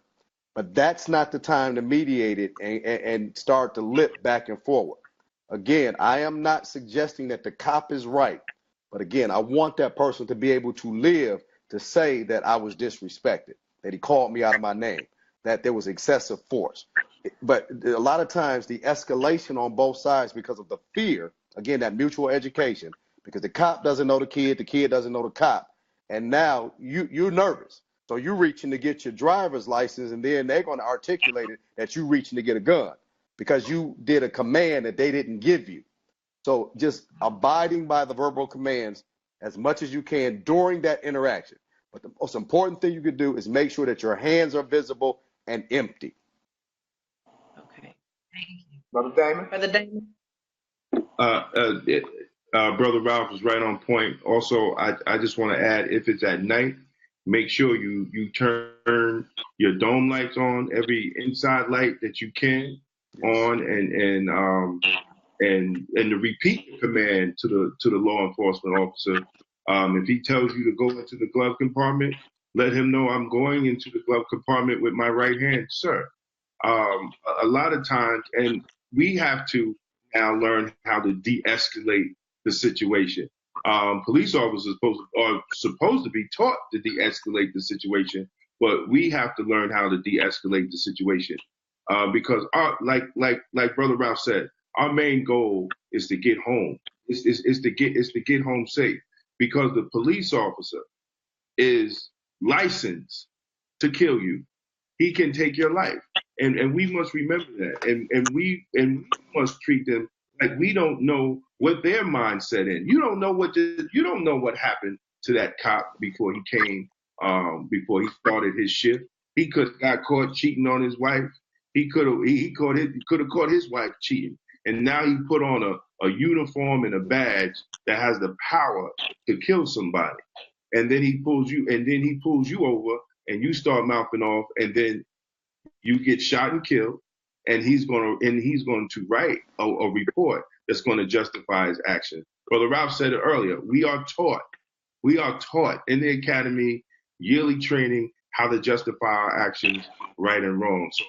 S4: but that's not the time to mediate it and start to lip back and forward. Again, I am not suggesting that the cop is right, but again, I want that person to be able to live to say that I was disrespected, that he called me out of my name, that there was excessive force. But a lot of times the escalation on both sides because of the fear, again, that mutual education, because the cop doesn't know the kid doesn't know the cop, and now you're nervous. So you're reaching to get your driver's license, and then they're going to articulate it that you're reaching to get a gun because you did a command that they didn't give you. So just abiding by the verbal commands as much as you can during that interaction. But the most important thing you could do is make sure that your hands are visible and empty.
S3: Okay. Thank you.
S2: Brother Damon?
S3: Brother Damon?
S6: Brother Ralph is right on point. Also, I just want to add, if it's at night, make sure you turn your dome lights on, every inside light that you can on, and to repeat the command to the law enforcement officer. If he tells you to go into the glove compartment, let him know I'm going into the glove compartment with my right hand, sir. A lot of times, and we have to now learn how to de-escalate the situation. Police officers are supposed to be taught to de-escalate the situation, but we have to learn how to de-escalate the situation because, like Brother Ralph said, our main goal is to get home. Is to get home safe because the police officer is licensed to kill you. He can take your life. And we must remember that. And we must treat them like we don't know what their mindset in. You don't know what happened to that cop before he came, before he started his shift. He could have got caught cheating on his wife. He could have caught his wife cheating. And now he put on a uniform and a badge that has the power to kill somebody. And then he pulls you over and you start mouthing off, and then you get shot and killed, and he's going to write a report that's going to justify his action. Brother Ralph said it earlier. We are taught in the academy yearly training how to justify our actions, right and wrong. So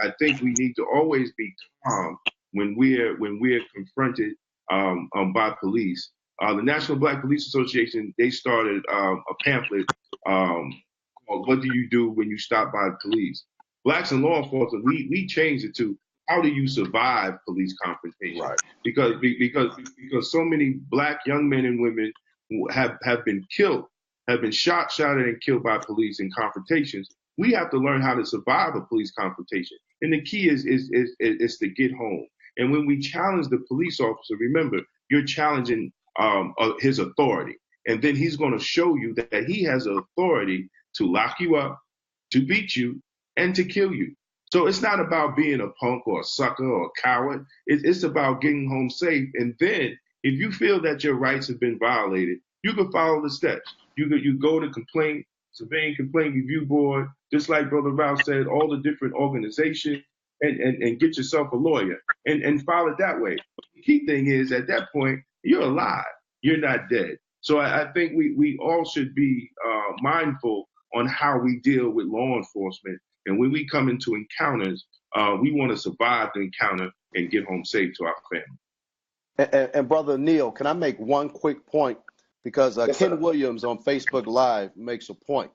S6: I think we need to always be calm when we're confronted by police. The National Black Police Association, they started a pamphlet called "What Do You Do When You Stop by Police?" Blacks in law enforcement, we changed it to "How do you survive police confrontation?"
S4: Right.
S6: Because so many black young men and women have been killed, have been shot and killed by police in confrontations. We have to learn how to survive a police confrontation, and the key is to get home. And when we challenge the police officer, remember you're challenging his authority, and then he's going to show you that he has authority to lock you up, to beat you, and to kill you. So it's not about being a punk or a sucker or a coward. It's about getting home safe. And then if you feel that your rights have been violated, you can follow the steps. You go to Civilian Complaint Review Board, just like Brother Ralph said, all the different organizations, and get yourself a lawyer and file it that way. The key thing is at that point, you're alive. You're not dead. So I think we all should be mindful on how we deal with law enforcement. And when we come into encounters, we want to survive the encounter and get home safe to our family.
S4: And Brother Neil, can I make one quick point? Because
S2: Yes,
S4: Ken
S2: sir.
S4: Williams on Facebook Live makes a point.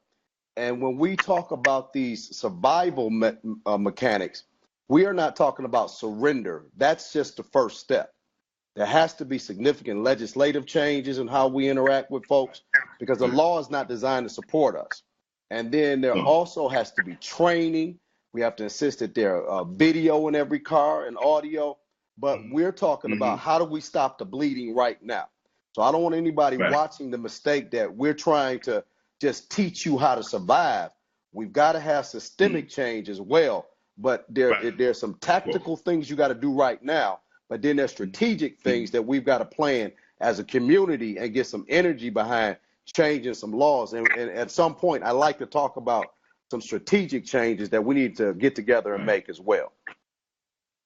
S4: And when we talk about these survival mechanics, we are not talking about surrender. That's just the first step. There has to be significant legislative changes in how we interact with folks because the law is not designed to support us. And then there also has to be training. We have to insist that there are video in every car and audio. But we're talking about how do we stop the bleeding right now? So I don't want anybody watching the mistake that we're trying to just teach you how to survive. We've got to have systemic change as well. But there's some tactical things you got to do right now. But then there's strategic things that we've got to plan as a community and get some energy behind changing some laws. And at some point, I like to talk about some strategic changes that we need to get together and make as well.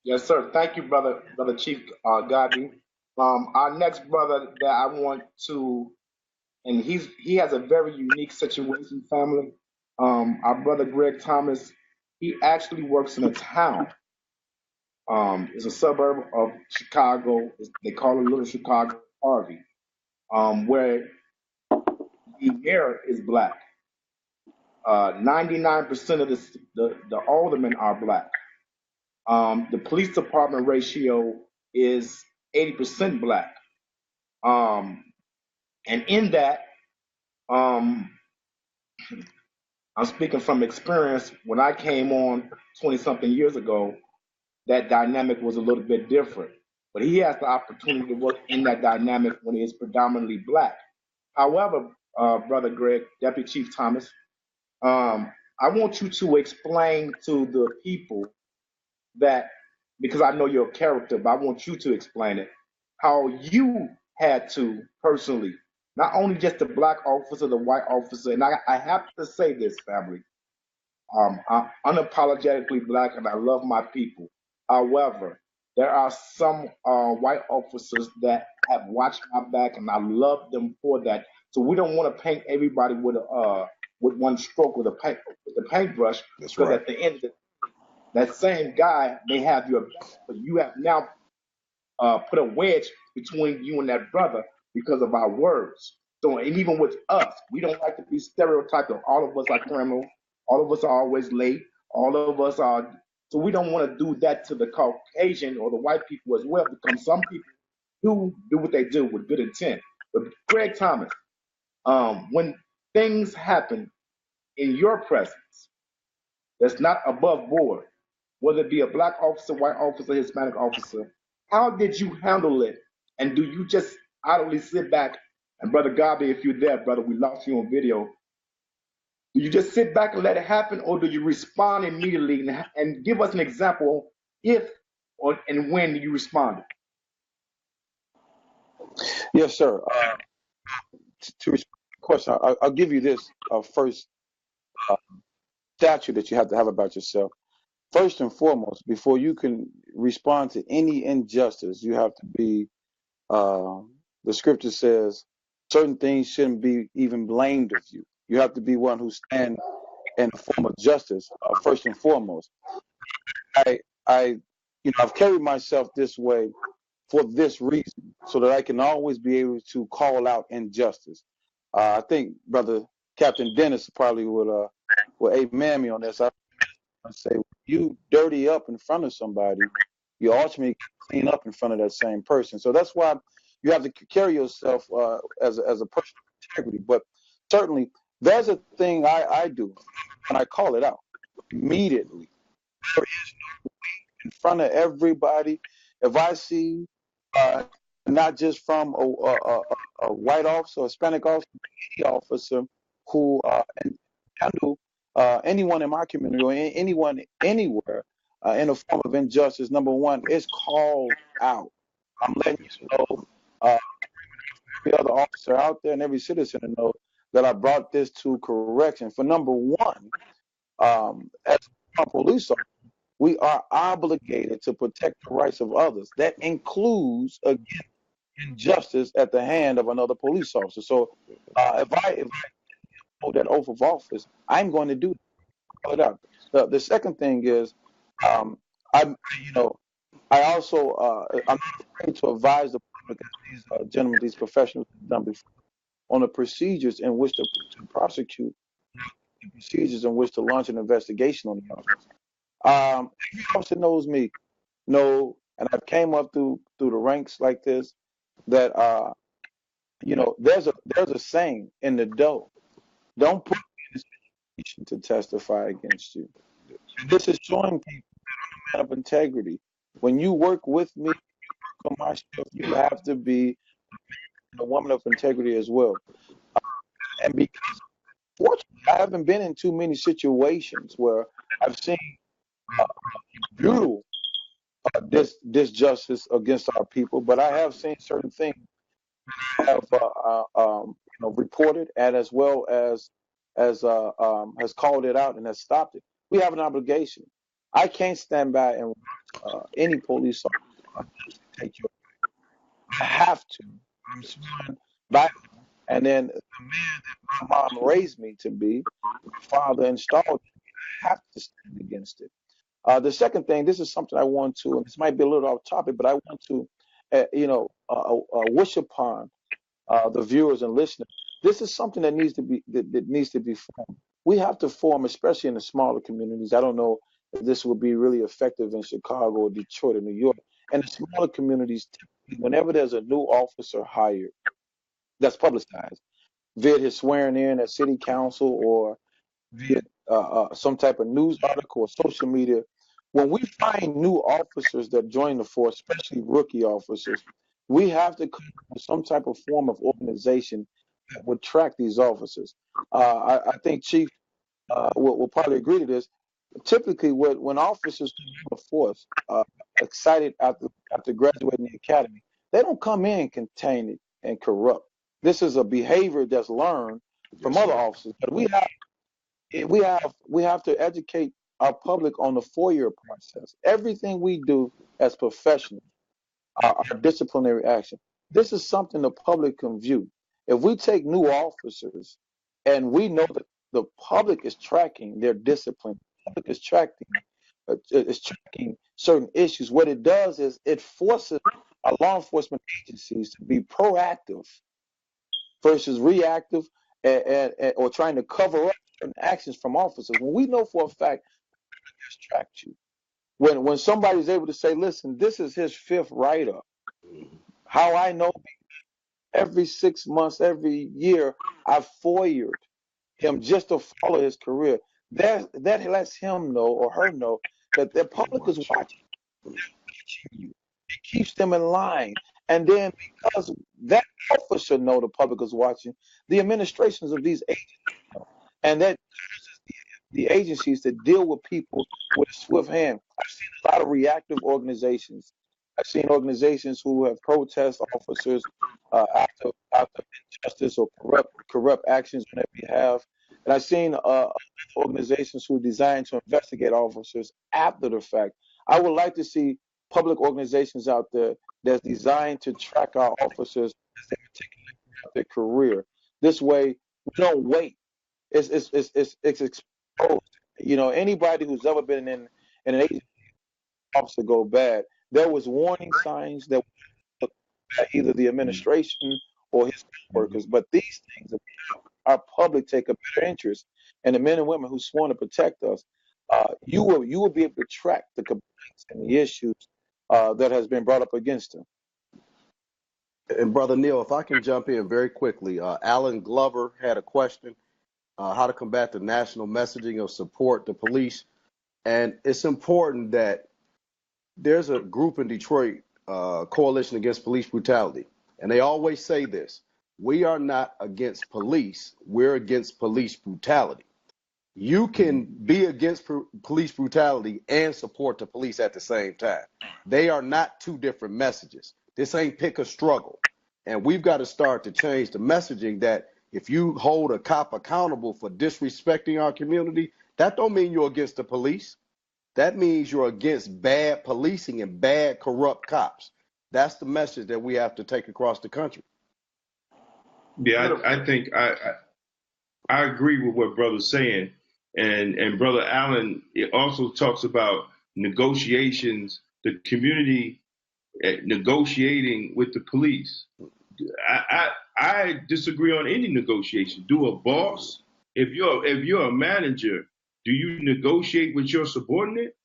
S2: Yes, sir. Thank you, brother Chief Godby. Our next brother that I want to and he has a very unique situation, family. Our brother Greg Thomas, he actually works in a town. It's a suburb of Chicago. They call it Little Chicago, Harvey, where the mayor is black. 99% of the aldermen are black. The police department ratio is 80% black. Um, and in that, um, I'm speaking from experience. When I came on 20 something years ago, that dynamic was a little bit different. But he has the opportunity to work in that dynamic when he is predominantly black. However, Brother Greg, Deputy Chief Thomas, I want you to explain to the people that, because I know your character, but I want you to explain it, how you had to personally, not only just the black officer, the white officer, and I have to say this, family, I'm unapologetically black and I love my people. However, there are some white officers that have watched my back and I love them for that. So we don't want to paint everybody with one stroke with a paintbrush,
S4: That's
S2: because
S4: right.
S2: at the end of the, that same guy may have your back, but you have now put a wedge between you and that brother because of our words. So, and even with us, we don't like to be stereotyped of all of us are criminals, all of us are always late, all of us are. So we don't want to do that to the Caucasian or the white people as well, because some people do what they do with good intent. But Greg Thomas, when things happen in your presence that's not above board, whether it be a black officer, white officer, Hispanic officer, how did you handle it? And do you just idly sit back? And Brother Gabi, if you're there, brother, we lost you on video. Do you just sit back and let it happen, or do you respond immediately and give us an example if or and when you responded?
S5: Yes, sir. To respond to the question, I'll give you this first statute that you have to have about yourself. First and foremost, before you can respond to any injustice, you have to be, uh, the scripture says, certain things shouldn't be even blamed of you. You have to be one who stands in the form of justice, first and foremost. I, I, I've carried myself this way for this reason, so that I can always be able to call out injustice. I think Brother Captain Dennis probably would amen me on this. I say, you dirty up in front of somebody, you ultimately clean up in front of that same person. So that's why you have to carry yourself as a person of integrity. But certainly, there's a thing I do, and I call it out immediately. There is in front of everybody. If I see, uh, not just from a white officer, a Hispanic officer, any officer who handle anyone in my community or anyone anywhere in a form of injustice, number one, it's called out. I'm letting you know, every other officer out there and every citizen to know that I brought this to correction. For number one, as a police officer, we are obligated to protect the rights of others. That includes, again, injustice at the hand of another police officer. So if I hold that oath of office, I'm going to do it out. The second thing is, um, I you know I also I'm not afraid to advise the public, as these gentlemen, these professionals have done before, on the procedures in which to prosecute, the procedures in which to launch an investigation on the officer. Every officer knows me, and I've came up through the ranks like this, that there's a saying in the dough. Don't put me in a situation to testify against you. And this is showing people man of integrity. When you work with me on my shift, you have to be a woman of integrity as well. And because fortunately, I haven't been in too many situations where I've seen uh, brutal disjustice against our people, but I have seen certain things have reported and as well as called it out and has stopped it. We have an obligation. I can't stand by and any police officer take your. I have to. I'm sworn by. And then the man that my mom raised me to be, my father installed, I have to stand against it. The second thing, this is something I want to, and this might be a little off topic, but I want to, wish upon the viewers and listeners. This is something that needs to be that needs to be formed. We have to form, especially in the smaller communities. I don't know if this will be really effective in Chicago or Detroit or New York. And the smaller communities, typically, whenever there's a new officer hired, that's publicized, via his swearing in at city council or via some type of news article or social media. When we find new officers that join the force, especially rookie officers, we have to come up with some type of form of organization that would track these officers. I think Chief will probably agree to this. Typically, when officers come to the force, excited after graduating the academy, they don't come in contained and corrupt. This is a behavior that's learned from
S4: Yes,
S5: other
S4: sir.
S5: officers. But we have to educate our public on the 4-year process. Everything we do as professionals, our disciplinary action. This is something the public can view. If we take new officers and we know that the public is tracking their discipline, the public is tracking certain issues. What it does is it forces our law enforcement agencies to be proactive versus reactive or trying to cover up certain actions from officers. When we know for a fact it's tracked you, when somebody's able to say, "Listen, this is his fifth write-up," how I know every 6 months, every year, I've foyered him just to follow his career. That lets him know or her know that the
S4: Very
S5: public is
S4: much.
S5: watching you. It keeps them in line. And then because that officer know the public is watching, the administrations of these agents know. And that causes the agencies to deal with people with a swift hand. I've seen a lot of reactive organizations. I've seen organizations who have protest officers after injustice or corrupt actions on their behalf. And I've seen organizations who are designed to investigate officers after the fact. I would like to see public organizations out there that's designed to track our officers as they articulate throughout their career. This way, we don't wait. It's exposed. Anybody who's ever been in an agency officer go bad, there was warning signs that would at either the administration or his workers. But these things, if our public take a better interest, and the men and women who sworn to protect us, you will be able to track the complaints and the issues that has been brought up against them.
S4: And Brother Neil, if I can jump in very quickly, Alan Glover had a question, how to combat the national messaging of support the police. And it's important that there's a group in Detroit, Coalition Against Police Brutality, and they always say this: we are not against police, we're against police brutality. You can be against police brutality and support the police at the same time. They are not two different messages. This ain't pick a struggle. And we've got to start to change the messaging that if you hold a cop accountable for disrespecting our community, that don't mean you're against the police. That means you're against bad policing and bad corrupt cops. That's the message that we have to take across the country.
S6: Yeah, I think I agree with what brother's saying, and brother Allen it also talks about negotiations, the community negotiating with the police. I disagree on any negotiation. Do a boss, if you're a manager, do you negotiate with your subordinate?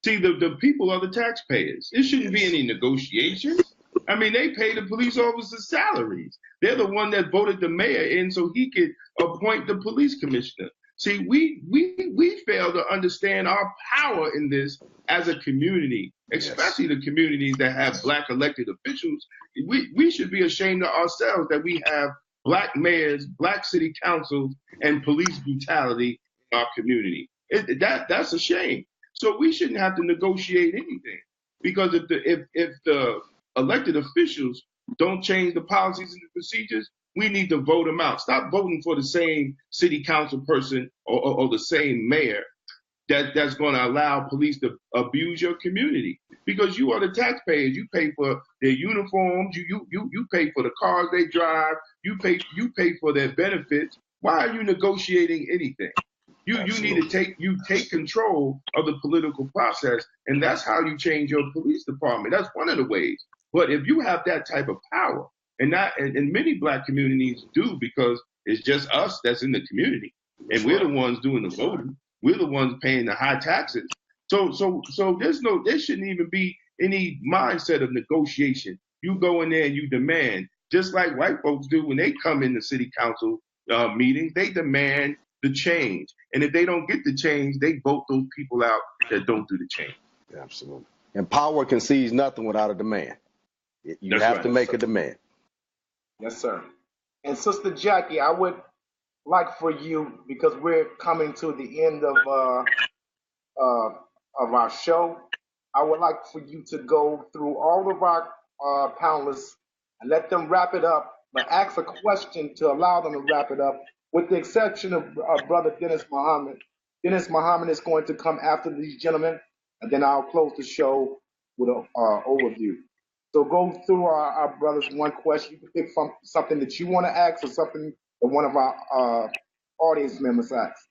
S6: See, the people are the taxpayers. It shouldn't be
S4: Yes.
S6: any negotiations. I mean, they pay the police officers' salaries. They're the one that voted the mayor in so he could appoint the police commissioner. See, we fail to understand our power in this as a community,
S4: Yes.
S6: especially the communities that have black elected officials. We should be ashamed of ourselves that we have black mayors, black city councils, and police brutality in our community. That's a shame. So we shouldn't have to negotiate anything because if the elected officials don't change the policies and the procedures, we need to vote them out. Stop voting for the same city council person or the same mayor that's going to allow police to abuse your community, because you are the taxpayers. You pay for their uniforms. You pay for the cars they drive. You pay for their benefits. Why are you negotiating anything? You need to take control of the political process, and that's how you change your police department. That's one of the ways. But if you have that type of power, and many black communities do, because it's just us that's in the community, and we're the ones doing the voting. We're the ones paying the high taxes. So there shouldn't even be any mindset of negotiation. You go in there and you demand, just like white folks do when they come in the city council meetings. They demand the change, and if they don't get the change, they vote those people out that don't do the change.
S4: Absolutely. And power concedes nothing without a demand. You
S6: That's
S4: have
S6: right.
S4: to make a demand.
S2: Yes, sir. And Sister Jackie, I would like for you, because we're coming to the end of our show, I would like for you to go through all of our panelists and let them wrap it up, but ask a question to allow them to wrap it up, with the exception of Brother Dennis Muhammad. Dennis Muhammad is going to come after these gentlemen, and then I'll close the show with an overview. So go through our brothers one question. You can pick from something that you want to ask, or something that one of our audience members asks.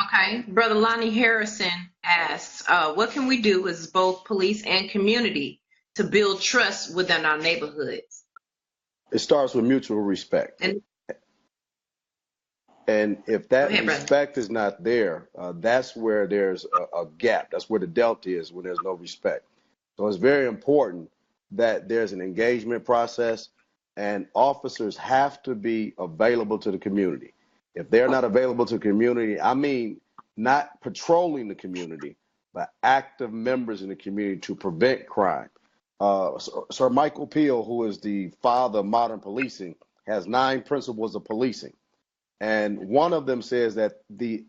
S3: Okay. Brother Lonnie Harrison asks, what can we do as both police and community to build trust within our neighborhoods?
S4: It starts with mutual respect. And if that respect is not there, that's where there's a gap. That's where the delta is, when there's no respect. So it's very important that there's an engagement process, and officers have to be available to the community. If they're not available to the community, I mean not patrolling the community, but active members in the community to prevent crime. Sir Michael Peel, who is the father of modern policing, has 9 principles of policing. And one of them says that the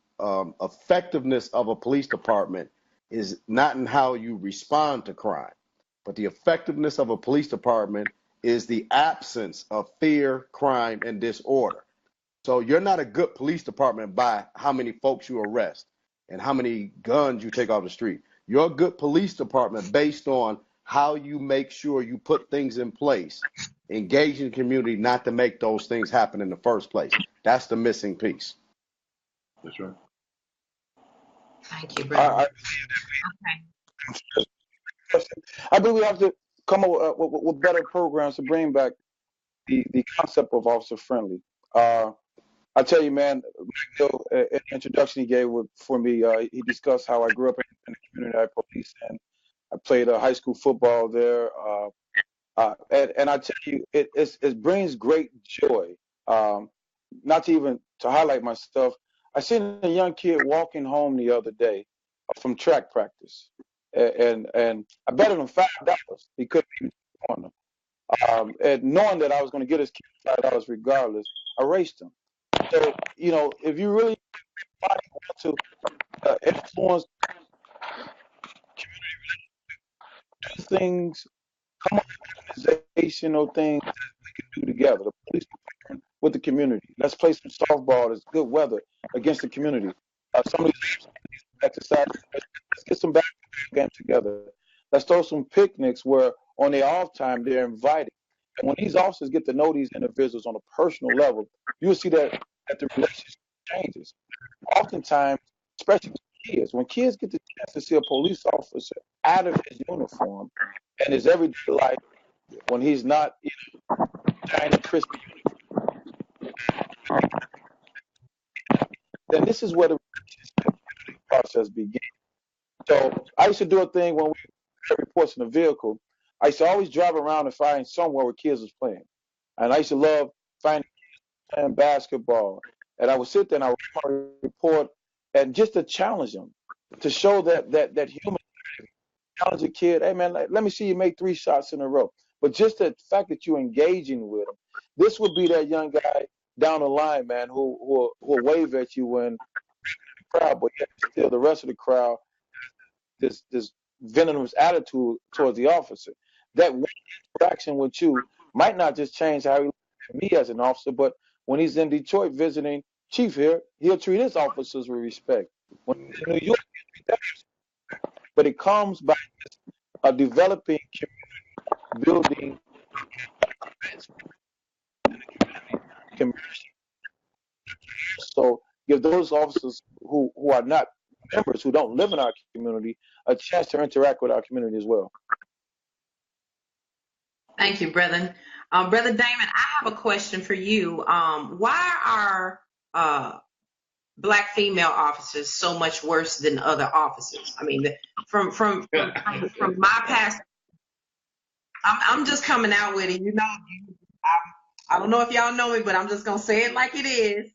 S4: effectiveness of a police department is not in how you respond to crime, but the effectiveness of a police department is the absence of fear, crime, and disorder. So you're not a good police department by how many folks you arrest and how many guns you take off the street. You're a good police department based on how you make sure you put things in place, engage in the community not to make those things happen in the first place. That's the missing piece.
S6: That's right.
S3: Thank you, brother.
S5: I believe we have to come up with better programs to bring back the concept of officer friendly. I tell you, man, in the introduction he gave for me, he discussed how I grew up in the community I police, and I played high school football there. And I tell you, it brings great joy. Not to even to highlight myself, I seen a young kid walking home the other day from track practice, and I betted him $5. He couldn't even on them. And knowing that I was going to get his kid $5 regardless, I raced him. So, if you really want to influence community, do things, come up with organizational things that we can do together. The police department with the community. Let's play some softball. It's good weather against the community. Some of these exercises, let's get some basketball games together. Let's throw some picnics where on their off time they're invited. And when these officers get to know these individuals on a personal level, you'll see that the relationship changes. Oftentimes, especially with kids, when kids get the chance to see a police officer out of his uniform and his everyday life, when he's not, shiny, crispy uniform, then this is where the relationship process begins. So I used to do a thing when we had reports in the vehicle. I used to always drive around and find somewhere where kids was playing. And I used to love finding kids playing basketball. And I would sit there and I would write my report, and just to challenge them, to show that human, challenge a kid, hey man, let me see you make 3 shots in a row. But just the fact that you're engaging with them, this would be that young guy down the line, man, who will wave at you when the crowd, but yet still the rest of the crowd, this venomous attitude towards the officer. That one interaction with you might not just change how he looks at me as an officer, but when he's in Detroit visiting Chief here, he'll treat his officers with respect. When in New York, but it comes by a developing building community. So give those officers who are not members, who don't live in our community, a chance to interact with our community as well.
S3: Thank you, Brother. Brother Damon, I have a question for you. Why are Black female officers so much worse than other officers? I mean, from my past, I'm just coming out with it. You know, I don't know if y'all know me, but I'm just gonna say it like it is.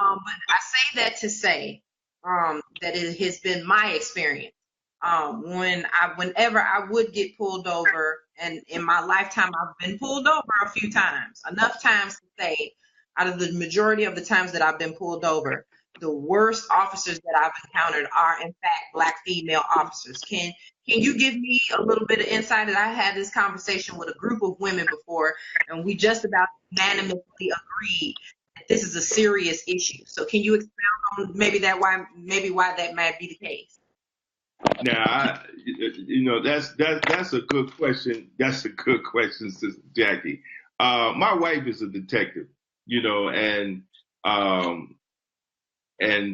S3: But I say that to say that it has been my experience. Whenever I would get pulled over, and in my lifetime I've been pulled over a few times, enough times to say, out of the majority of the times that I've been pulled over, the worst officers that I've encountered are in fact Black female officers. Can you give me a little bit of insight? That I had this conversation with a group of women before, and we just about unanimously agreed that this is a serious issue. So can you expound on maybe why that might be the case?
S6: Now, that's a good question. That's a good question, Sister Jackie. My wife is a detective, and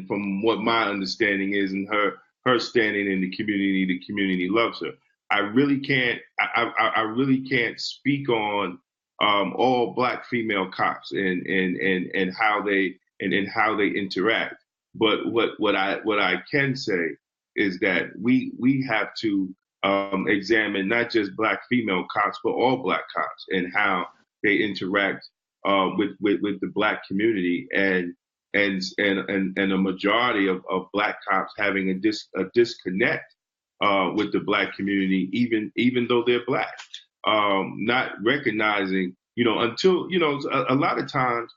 S6: from what my understanding is, and her standing in the community loves her. I really can't. I really can't speak on all Black female cops and how they interact. But what I can say is that we have to examine not just Black female cops, but all Black cops and how they interact with the Black community, and a majority of Black cops having a disconnect with the Black community, even though they're Black, not recognizing, until, a lot of times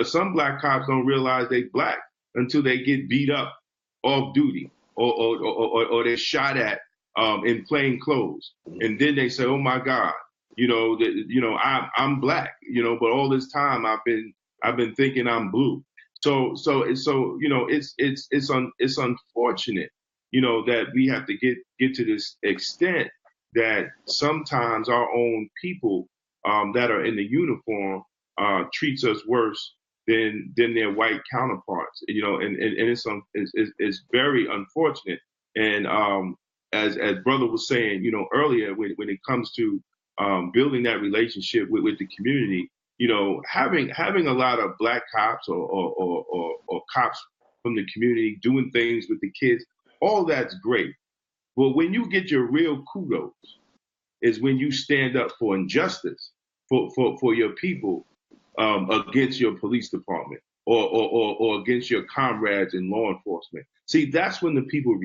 S6: some Black cops don't realize they Black until they get beat up off duty, or they're shot at in plain clothes, and then they say, "Oh my God, I'm Black," but all this time I've been thinking I'm blue. So it's unfortunate, that we have to get to this extent that sometimes our own people that are in the uniform treats us worse than their white counterparts, and it's very unfortunate. And as brother was saying, earlier, when it comes to building that relationship with the community, having a lot of Black cops or cops from the community doing things with the kids, all that's great. But when you get your real kudos is when you stand up for injustice for your people, against your police department, or against your comrades in law enforcement. See, that's when the people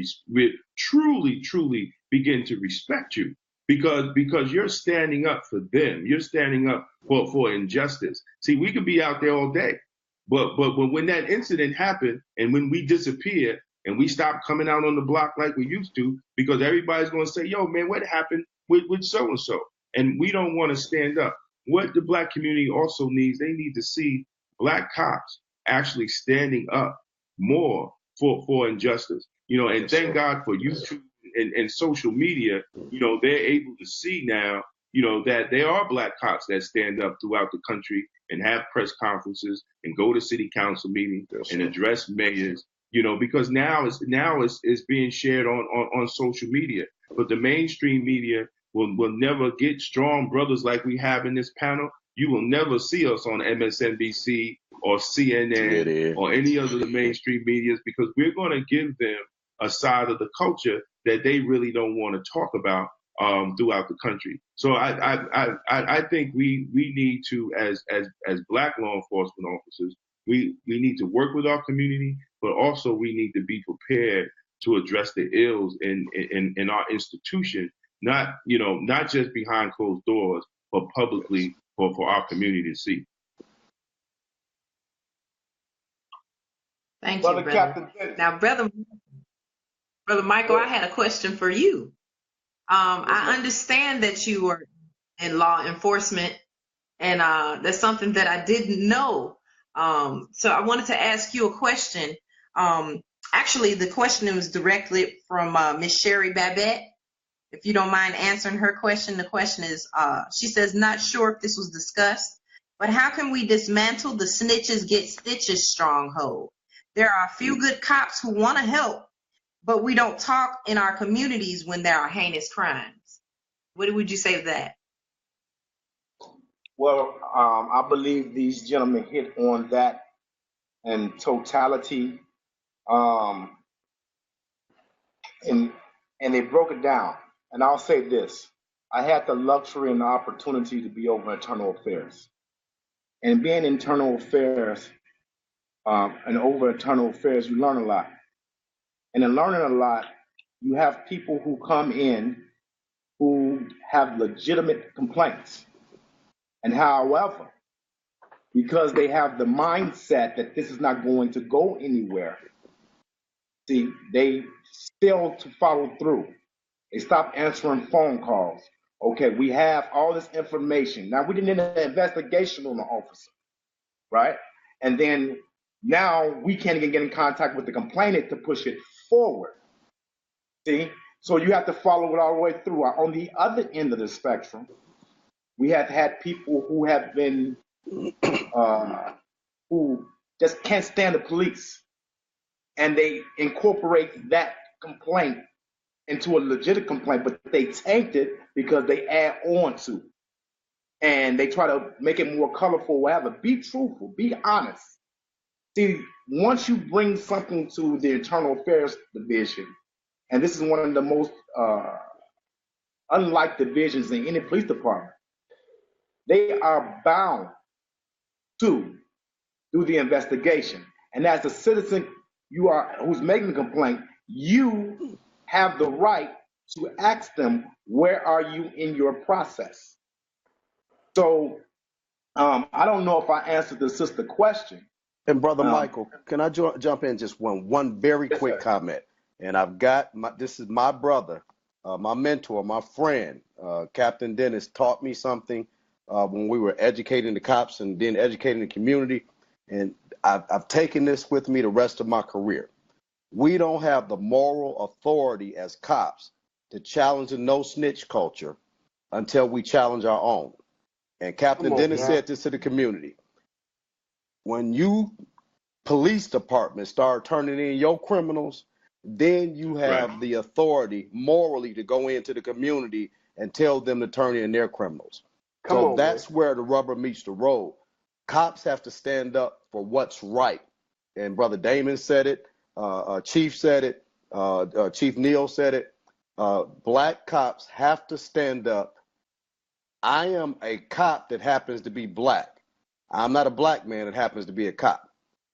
S6: truly begin to respect you, because you're standing up for them. You're standing up for injustice. See, we could be out there all day, but when that incident happened, and when we disappear and we stop coming out on the block like we used to, because everybody's going to say, "Yo, man, what happened with so and so?" And we don't want to stand up. What the Black community also needs, they need to see Black cops actually standing up more for injustice. And
S4: Yes,
S6: thank
S4: sir.
S6: God for YouTube and social media. They're able to see now, that there are Black cops that stand up throughout the country and have press conferences and go to city council meetings
S4: Yes,
S6: and
S4: sir.
S6: address mayors. Because now it's being shared on social media, but the mainstream media will never get strong brothers like we have in this panel. You will never see us on MSNBC or CNN
S4: CNN.
S6: or any other of the mainstream medias, because we're going to give them a side of the culture that they really don't want to talk about throughout the country. So I think we need to, as Black law enforcement officers, we need to work with our community, but also we need to be prepared to address the ills in our institution, not just behind closed doors, but publicly for our community to see.
S3: Thank you,
S1: Brother
S3: brother.
S1: Captain Dennis.
S3: Now, brother Michael, I had a question for you. I understand that you were in law enforcement, and that's something that I didn't know. So I wanted to ask you a question. Actually, the question was directly from Miss Sherry Babette. If you don't mind answering her question, the question is, she says, not sure if this was discussed, but how can we dismantle the snitches get stitches stronghold? There are a few good cops who want to help, but we don't talk in our communities when there are heinous crimes. What would you say to that?
S2: Well, I believe these gentlemen hit on that in totality, um, and they broke it down. And I'll say this: I had the luxury and the opportunity to be over internal affairs, and being internal affairs and over internal affairs, you learn a lot. And in learning a lot, you have people who come in who have legitimate complaints, and however, because they have the mindset that this is not going to go anywhere, see, they still to follow through. They stop answering phone calls. Okay, we have all this information. Now we didn't an investigation on the officer, right? And then now we can't even get in contact with the complainant to push it forward. See? So you have to follow it all the way through. On the other end of the spectrum, we have had people who have been who just can't stand the police, and they incorporate that complaint into a legitimate complaint, but they taint it because they add on to, and they try to make it more colorful, whatever. Be truthful, be honest. See, once you bring something to the internal affairs division, and this is one of the most unlike divisions in any police department, they are bound to do the investigation. And as a citizen, who's making the complaint, you have the right to ask them, where are you in your process? So I don't know if I answered the sister question.
S4: And Brother Michael, can I jump in just one very quick comment? And I've got this is my brother, my mentor, my friend, Captain Dennis taught me something when we were educating the cops and then educating the community. And I've taken this with me the rest of my career. We don't have the moral authority as cops to challenge the no snitch culture until we challenge our own. And Captain Dennis said this to the community. When you police department start turning in your criminals, then you have the authority morally to go into the community and tell them to turn in their criminals. So that's where the rubber meets the road. Cops have to stand up for what's right. And Brother Damon said it, Chief said it, Chief Neal said it. Black cops have to stand up. I am a cop that happens to be black. I'm not a black man that happens to be a cop.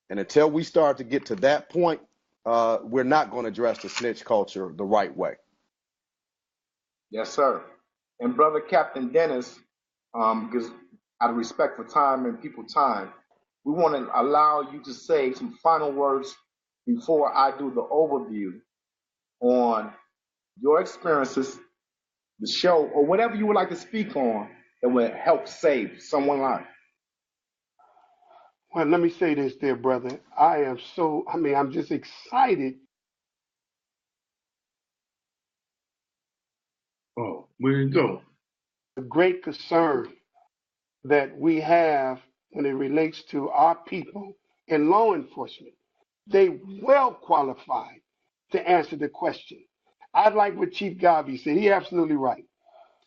S4: And until we start to get to that point, we're not going to address the snitch culture the right way.
S2: Yes, sir. And Brother Captain Dennis, because out of respect for time and people time, we want to allow you to say some final words before I do the overview on your experiences, the show, or whatever you would like to speak on that would help save someone's life.
S1: Well, let me say this, dear brother. I'm just excited.
S6: Oh, where you go?
S1: The great concern that we have when it relates to our people in law enforcement. They well qualified to answer the question. I like what Chief Garvey said. He absolutely right.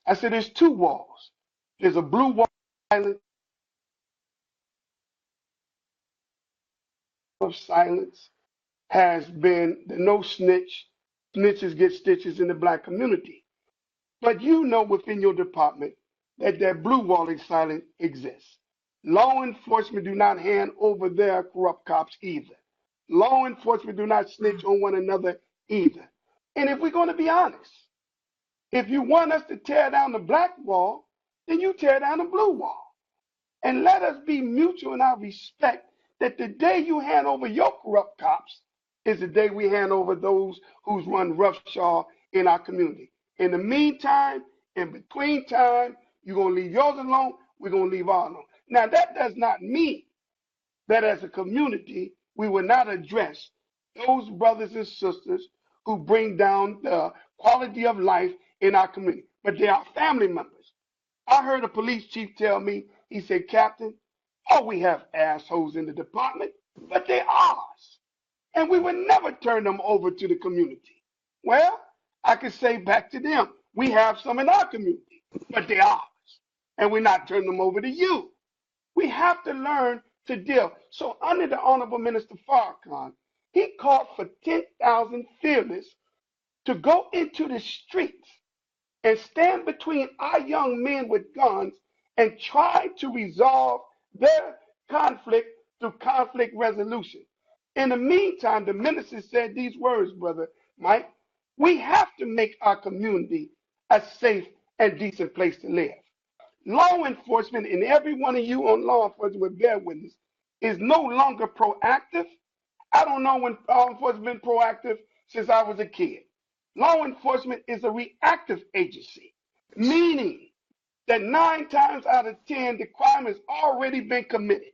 S1: I said there's two walls. There's a blue wall of silence has been the no snitch, snitches get stitches in the black community. But you know within your department that that blue wall of silence exists. Law enforcement do not hand over their corrupt cops either. Law enforcement do not snitch on one another either. And if we're going to be honest, if you want us to tear down the black wall, then you tear down the blue wall. And let us be mutual in our respect that the day you hand over your corrupt cops is the day we hand over those who's run roughshod in our community. In the meantime, in between time, you're going to leave yours alone, we're going to leave ours alone. Now, that does not mean that as a community, we will not address those brothers and sisters who bring down the quality of life in our community, but they are family members. I heard a police chief tell me, he said, Captain, oh, we have assholes in the department, but they're ours. And we would never turn them over to the community. Well, I can say back to them, we have some in our community, but they're ours. And we're not turning them over to you. We have to learn to deal. So under the Honorable Minister Farrakhan, he called for 10,000 fearless to go into the streets and stand between our young men with guns and try to resolve their conflict through conflict resolution. In the meantime, the minister said these words, Brother Mike, we have to make our community a safe and decent place to live. Law enforcement, and every one of you on law enforcement would bear witness, is no longer proactive. I don't know when law enforcement has been proactive since I was a kid. Law enforcement is a reactive agency, meaning that 9 times out of 10, the crime has already been committed.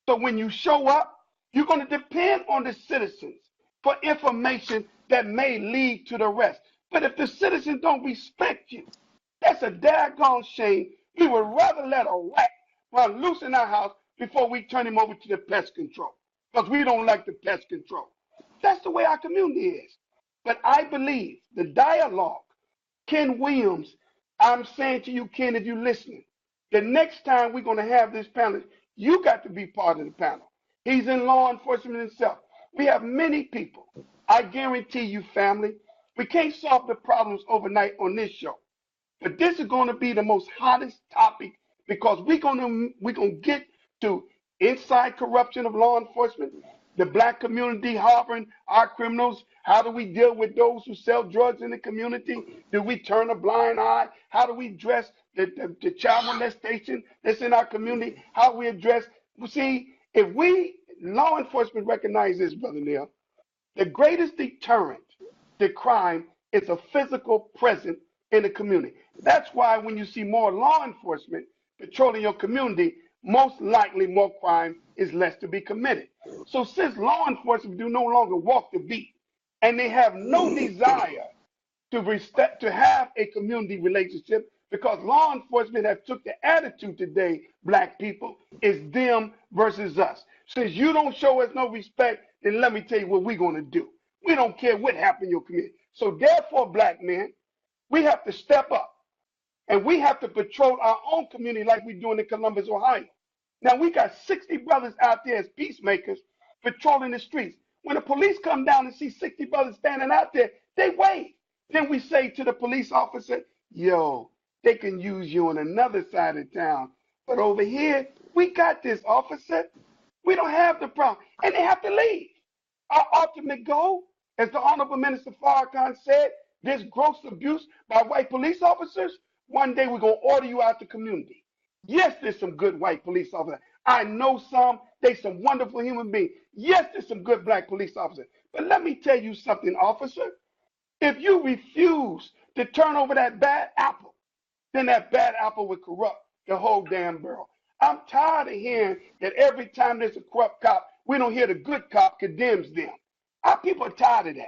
S1: So when you show up, you're going to depend on the citizens for information that may lead to the arrest. But if the citizens don't respect you, that's a daggone shame. We would rather let a rat run loose in our house before we turn him over to the pest control, because we don't like the pest control. That's the way our community is. But I believe the dialogue, Ken Williams, I'm saying to you, Ken, if you're listening, the next time we're going to have this panel, you got to be part of the panel. He's in law enforcement himself. We have many people. I guarantee you, family, we can't solve the problems overnight on this show. But this is going to be the most hottest topic because we're going to get to inside corruption of law enforcement, the black community harboring our criminals. How do we deal with those who sell drugs in the community? Do we turn a blind eye? How do we address the child molestation that's in our community? How we address, see, if we, law enforcement, recognize this, Brother Neil, the greatest deterrent to crime is a physical presence in the community. That's why when you see more law enforcement patrolling your community, most likely more crime is less to be committed. So since law enforcement do no longer walk the beat and they have no desire to have a community relationship, because law enforcement have took the attitude today, black people, is them versus us. Since you don't show us no respect, then let me tell you what we're going to do. We don't care what happened in your community. So therefore, black men, we have to step up and we have to patrol our own community like we're doing in Columbus, Ohio. Now we got 60 brothers out there as peacemakers patrolling the streets. When the police come down and see 60 brothers standing out there, they wave. Then we say to the police officer, yo, they can use you on another side of town. But over here, we got this, officer. We don't have the problem. And they have to leave. Our ultimate goal, as the Honorable Minister Farrakhan said, this gross abuse by white police officers, one day we're going to order you out the community. Yes, there's some good white police officers. I know some. They some wonderful human beings. Yes, there's some good black police officers. But let me tell you something, officer. If you refuse to turn over that bad apple, then that bad apple will corrupt the whole damn barrel. I'm tired of hearing that every time there's a corrupt cop, we don't hear the good cop condemns them. Our people are tired of that.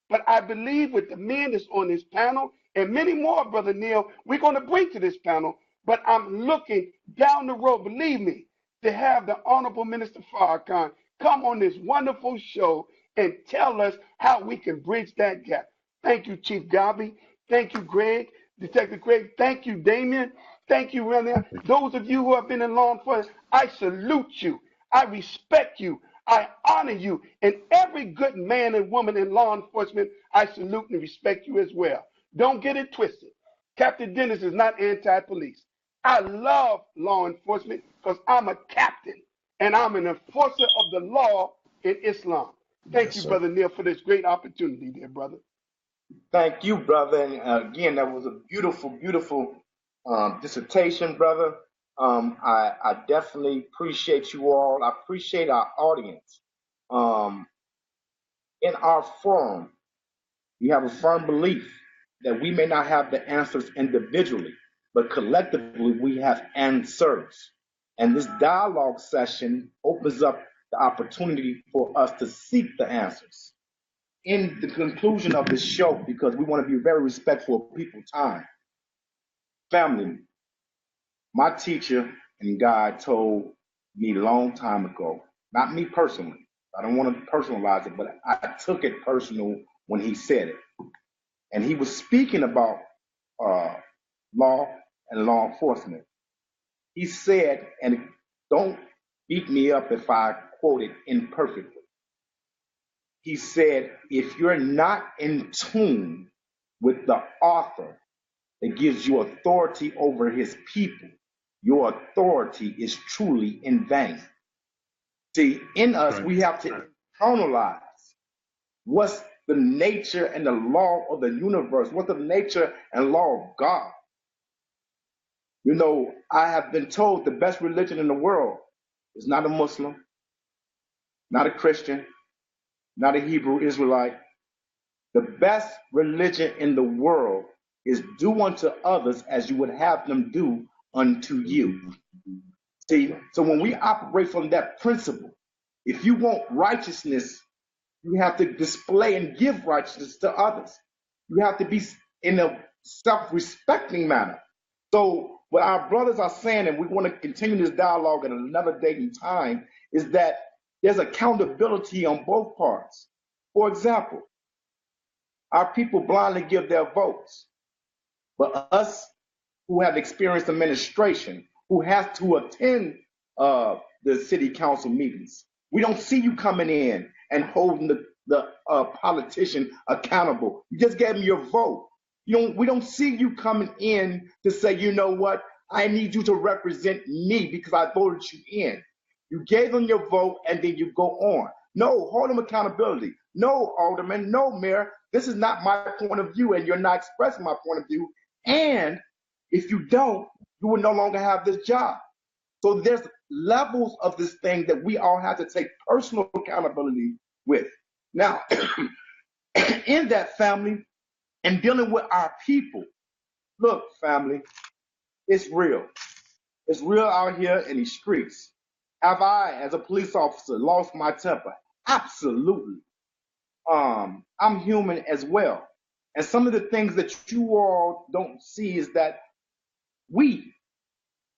S1: But I believe with the men that's on this panel and many more, Brother Neil, we're going to bring to this panel. But I'm looking down the road, believe me, to have the Honorable Minister Farrakhan come on this wonderful show and tell us how we can bridge that gap. Thank you, Chief Gabi. Thank you, Greg, Detective Greg. Thank you, Damien. Thank you, Renee. Those of you who have been in law enforcement, I salute you. I respect you. I honor you. And every good man and woman in law enforcement, I salute and respect you as well. Don't get it twisted. Captain Dennis is not anti-police. I love law enforcement because I'm a captain and I'm an enforcer of the law in Islam. Thank
S4: Yes,
S1: you,
S4: sir.
S1: Brother Neil, for this great opportunity, dear brother.
S2: Thank you, brother. And again, that was a beautiful, beautiful dissertation, brother. I definitely appreciate you all. I appreciate our audience. Um, in our forum, we have a firm belief that we may not have the answers individually, but collectively we have answers. And this dialogue session opens up the opportunity for us to seek the answers. in the conclusion of this show, because we want to be very respectful of people's time, family, my teacher and God told me a long time ago, not me personally, I don't want to personalize it, but I took it personal when he said it. And he was speaking about law and law enforcement. He said, and don't beat me up if I quote it imperfectly. He said, if you're not in tune with the author that gives you authority over his people, your authority is truly in vain. See, in us,
S6: Right.
S2: we have to internalize what's the nature and the law of the universe, what's the nature and law of God. You know, I have been told the best religion in the world is not a Muslim, not a Christian, not a Hebrew Israelite. The best religion in the world is do unto others as you would have them do unto you. See, so when we operate from that principle, if you want righteousness, you have to display and give righteousness to others. You have to be in a self-respecting manner. So what our brothers are saying, and we want to continue this dialogue at another date and time, is that there's accountability on both parts. For example, our people blindly give their votes, but us who have experienced administration, who have to attend the city council meetings, we don't see you coming in and holding the politician accountable. You just gave them your vote. We don't see you coming in to say, you know what, I need you to represent me because I voted you in. You gave them your vote and then you go on. No, hold them accountability. No, alderman, no, mayor, this is not my point of view and you're not expressing my point of view. And if you don't, you will no longer have this job. So there's levels of this thing that we all have to take personal accountability with. Now, in that, family, and dealing with our people, look, family, it's real. It's real out here in these streets. Have I, as a police officer, lost my temper? Absolutely. I'm human as well. And some of the things that you all don't see is that we,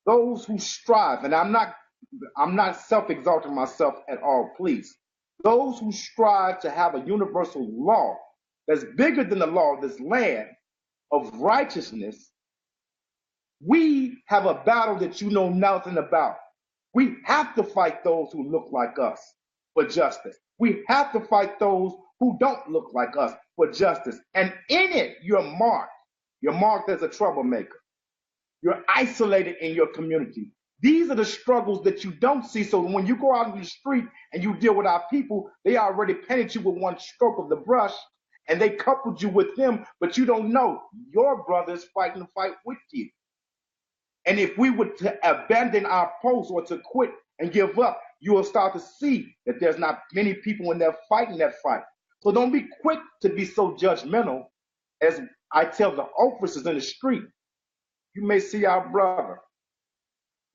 S2: those who strive, and I'm not self-exalting myself at all, please. Those who strive to have a universal law that's bigger than the law of this land of righteousness, we have a battle that you know nothing about. We have to fight those who look like us for justice. We have to fight those who don't look like us for justice. And in it, you're marked. You're marked as a troublemaker. You're isolated in your community. These are the struggles that you don't see. So when you go out in the street and you deal with our people, they already painted you with one stroke of the brush and they coupled you with them, but you don't know your brother is fighting the fight with you. And if we were to abandon our post or to quit and give up, you will start to see that there's not many people in there fighting that fight. So don't be quick to be so judgmental. As I tell the officers in the street, you may see our brother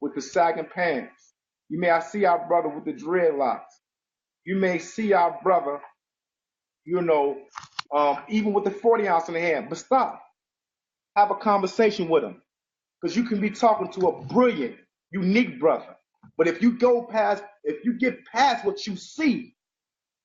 S2: with the sagging pants. You may see our brother with the dreadlocks. You may see our brother, even with the 40 ounce in the hand. But stop. Have a conversation with him. Because you can be talking to a brilliant, unique brother. But if you get past what you see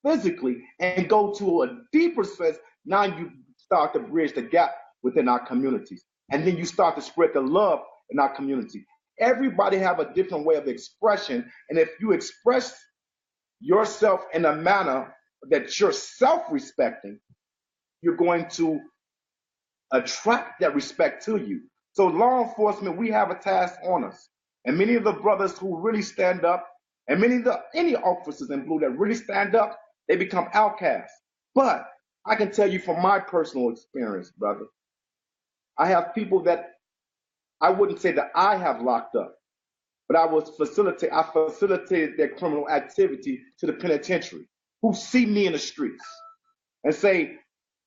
S2: physically and go to a deeper sense, now you start to bridge the gap within our communities. And then you start to spread the love in our community. Everybody have a different way of expression. And if you express yourself in a manner that you're self-respecting, you're going to attract that respect to you. So law enforcement, we have a task on us. And many of the brothers who really stand up, and any officers in blue that really stand up, they become outcasts. But I can tell you from my personal experience, brother, I have people that I wouldn't say that I have locked up, but I facilitated their criminal activity to the penitentiary, who see me in the streets and say,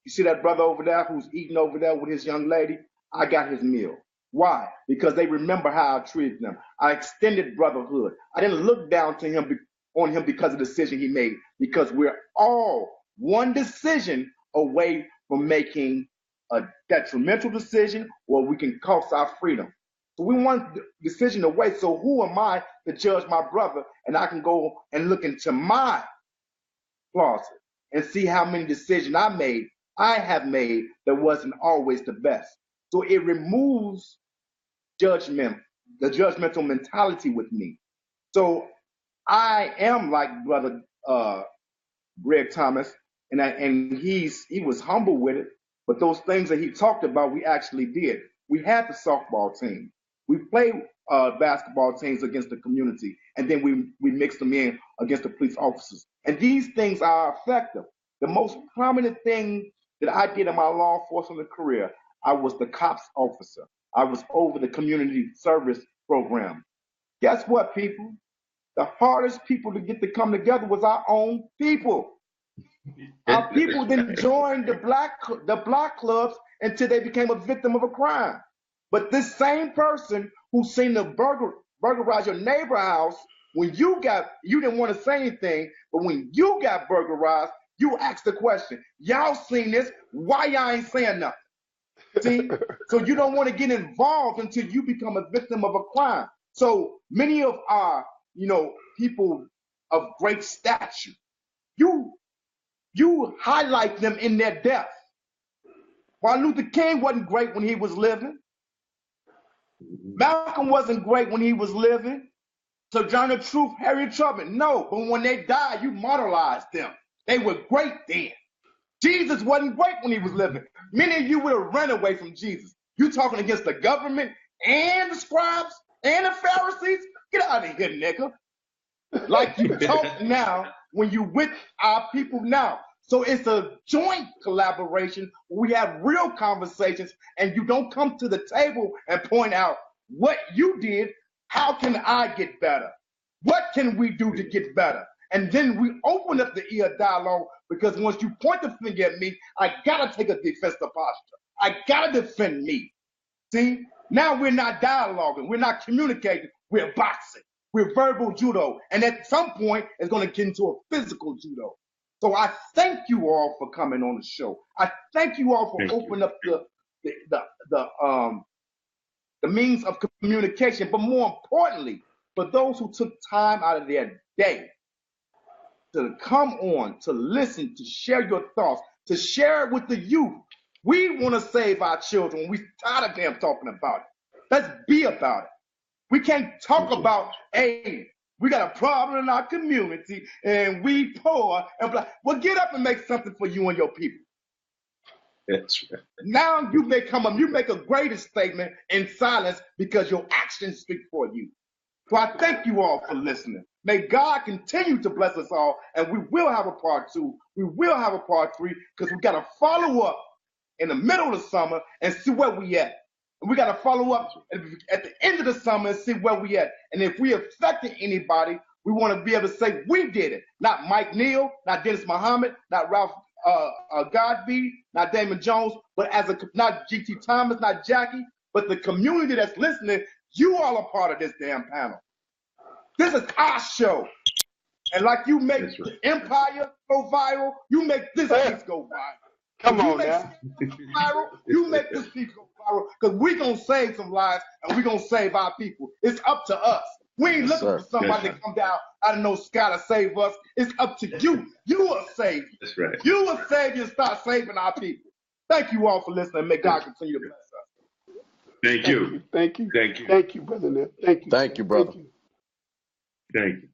S2: you see that brother over there who's eating over there with his young lady? I got his meal. Why? Because they remember how I treated them. I extended brotherhood. I didn't look down on him because of the decision he made, because we're all one decision away from making a detrimental decision, or we can cost our freedom. So we want the decision away. So who am I to judge my brother? And I can go and look into my closet and see how many decisions I have made that wasn't always the best. So it removes judgment, the judgmental mentality with me. So I am like brother Greg Thomas, and he was humble with it. But those things that he talked about, we actually did. We had the softball team. We played basketball teams against the community, and then we mixed them in against the police officers. And these things are effective. The most prominent thing that I did in my law enforcement career, I was the cops officer. I was over the community service program. Guess what, people? The hardest people to get to come together was our own people. Our people then joined the block clubs until they became a victim of a crime. But this same person who seen the burglarize your neighbor house, when you didn't want to say anything, but when you got burglarized, you asked the question, y'all seen this, why y'all ain't saying nothing? See? So you don't want to get involved until you become a victim of a crime. So many of our, people of great stature, you highlight them in their death. Martin Luther King wasn't great when he was living. Malcolm wasn't great when he was living. Sojourner Truth, Harriet Tubman, no. But when they died, you martyrized them. They were great then. Jesus wasn't great when he was living. Many of you would have run away from Jesus. You talking against the government and the scribes and the Pharisees? Get out of here, nigga. Like you talk now when you with our people now. So it's a joint collaboration. We have real conversations, and you don't come to the table and point out what you did. How can I get better? What can we do to get better? And then we open up the ear dialogue, because once you point the finger at me, I gotta take a defensive posture. I gotta defend me. See, now we're not dialoguing, we're not communicating, we're boxing. We're verbal judo, and at some point, it's going to get into a physical judo. So I thank you all for coming on the show. I thank you all for opening up the means of communication, but more importantly, for those who took time out of their day to come on, to listen, to share your thoughts, to share it with the youth. We want to save our children. We're tired of them talking about it. Let's be about it. We can't talk about, hey, we got a problem in our community and we poor and blah. Well, get up and make something for you and your people.
S6: That's right.
S2: Now you make a greater statement in silence because your actions speak for you. So I thank you all for listening. May God continue to bless us all, and we will have a part 2. We will have a part 3, because we got to follow up in the middle of the summer and see where we at. And we got to follow up at the end of the summer and see where we at. And if we affected anybody, we want to be able to say we did it. Not Mike Neal, not Dennis Muhammad, not Ralph Godby, not Damon Jones, but not G.T. Thomas, not Jackie, but the community that's listening. You all are part of this damn panel. This is our show. And like you make Empire go viral, you make this piece go viral.
S1: Come on now.
S2: Viral, you make this piece go viral, because we're going to save some lives and we're going to save our people. It's up to us. We ain't looking for somebody to come down out of no sky to save us. It's up to you. You are savior.
S6: That's right.
S2: You are savior and start saving our people. Thank you all for listening. May God continue to bless us.
S6: Thank you.
S1: Thank you.
S6: Thank you.
S1: Thank you, brother Neil. Thank you.
S4: Thank you, brother.
S1: Thank you.
S6: Thank you.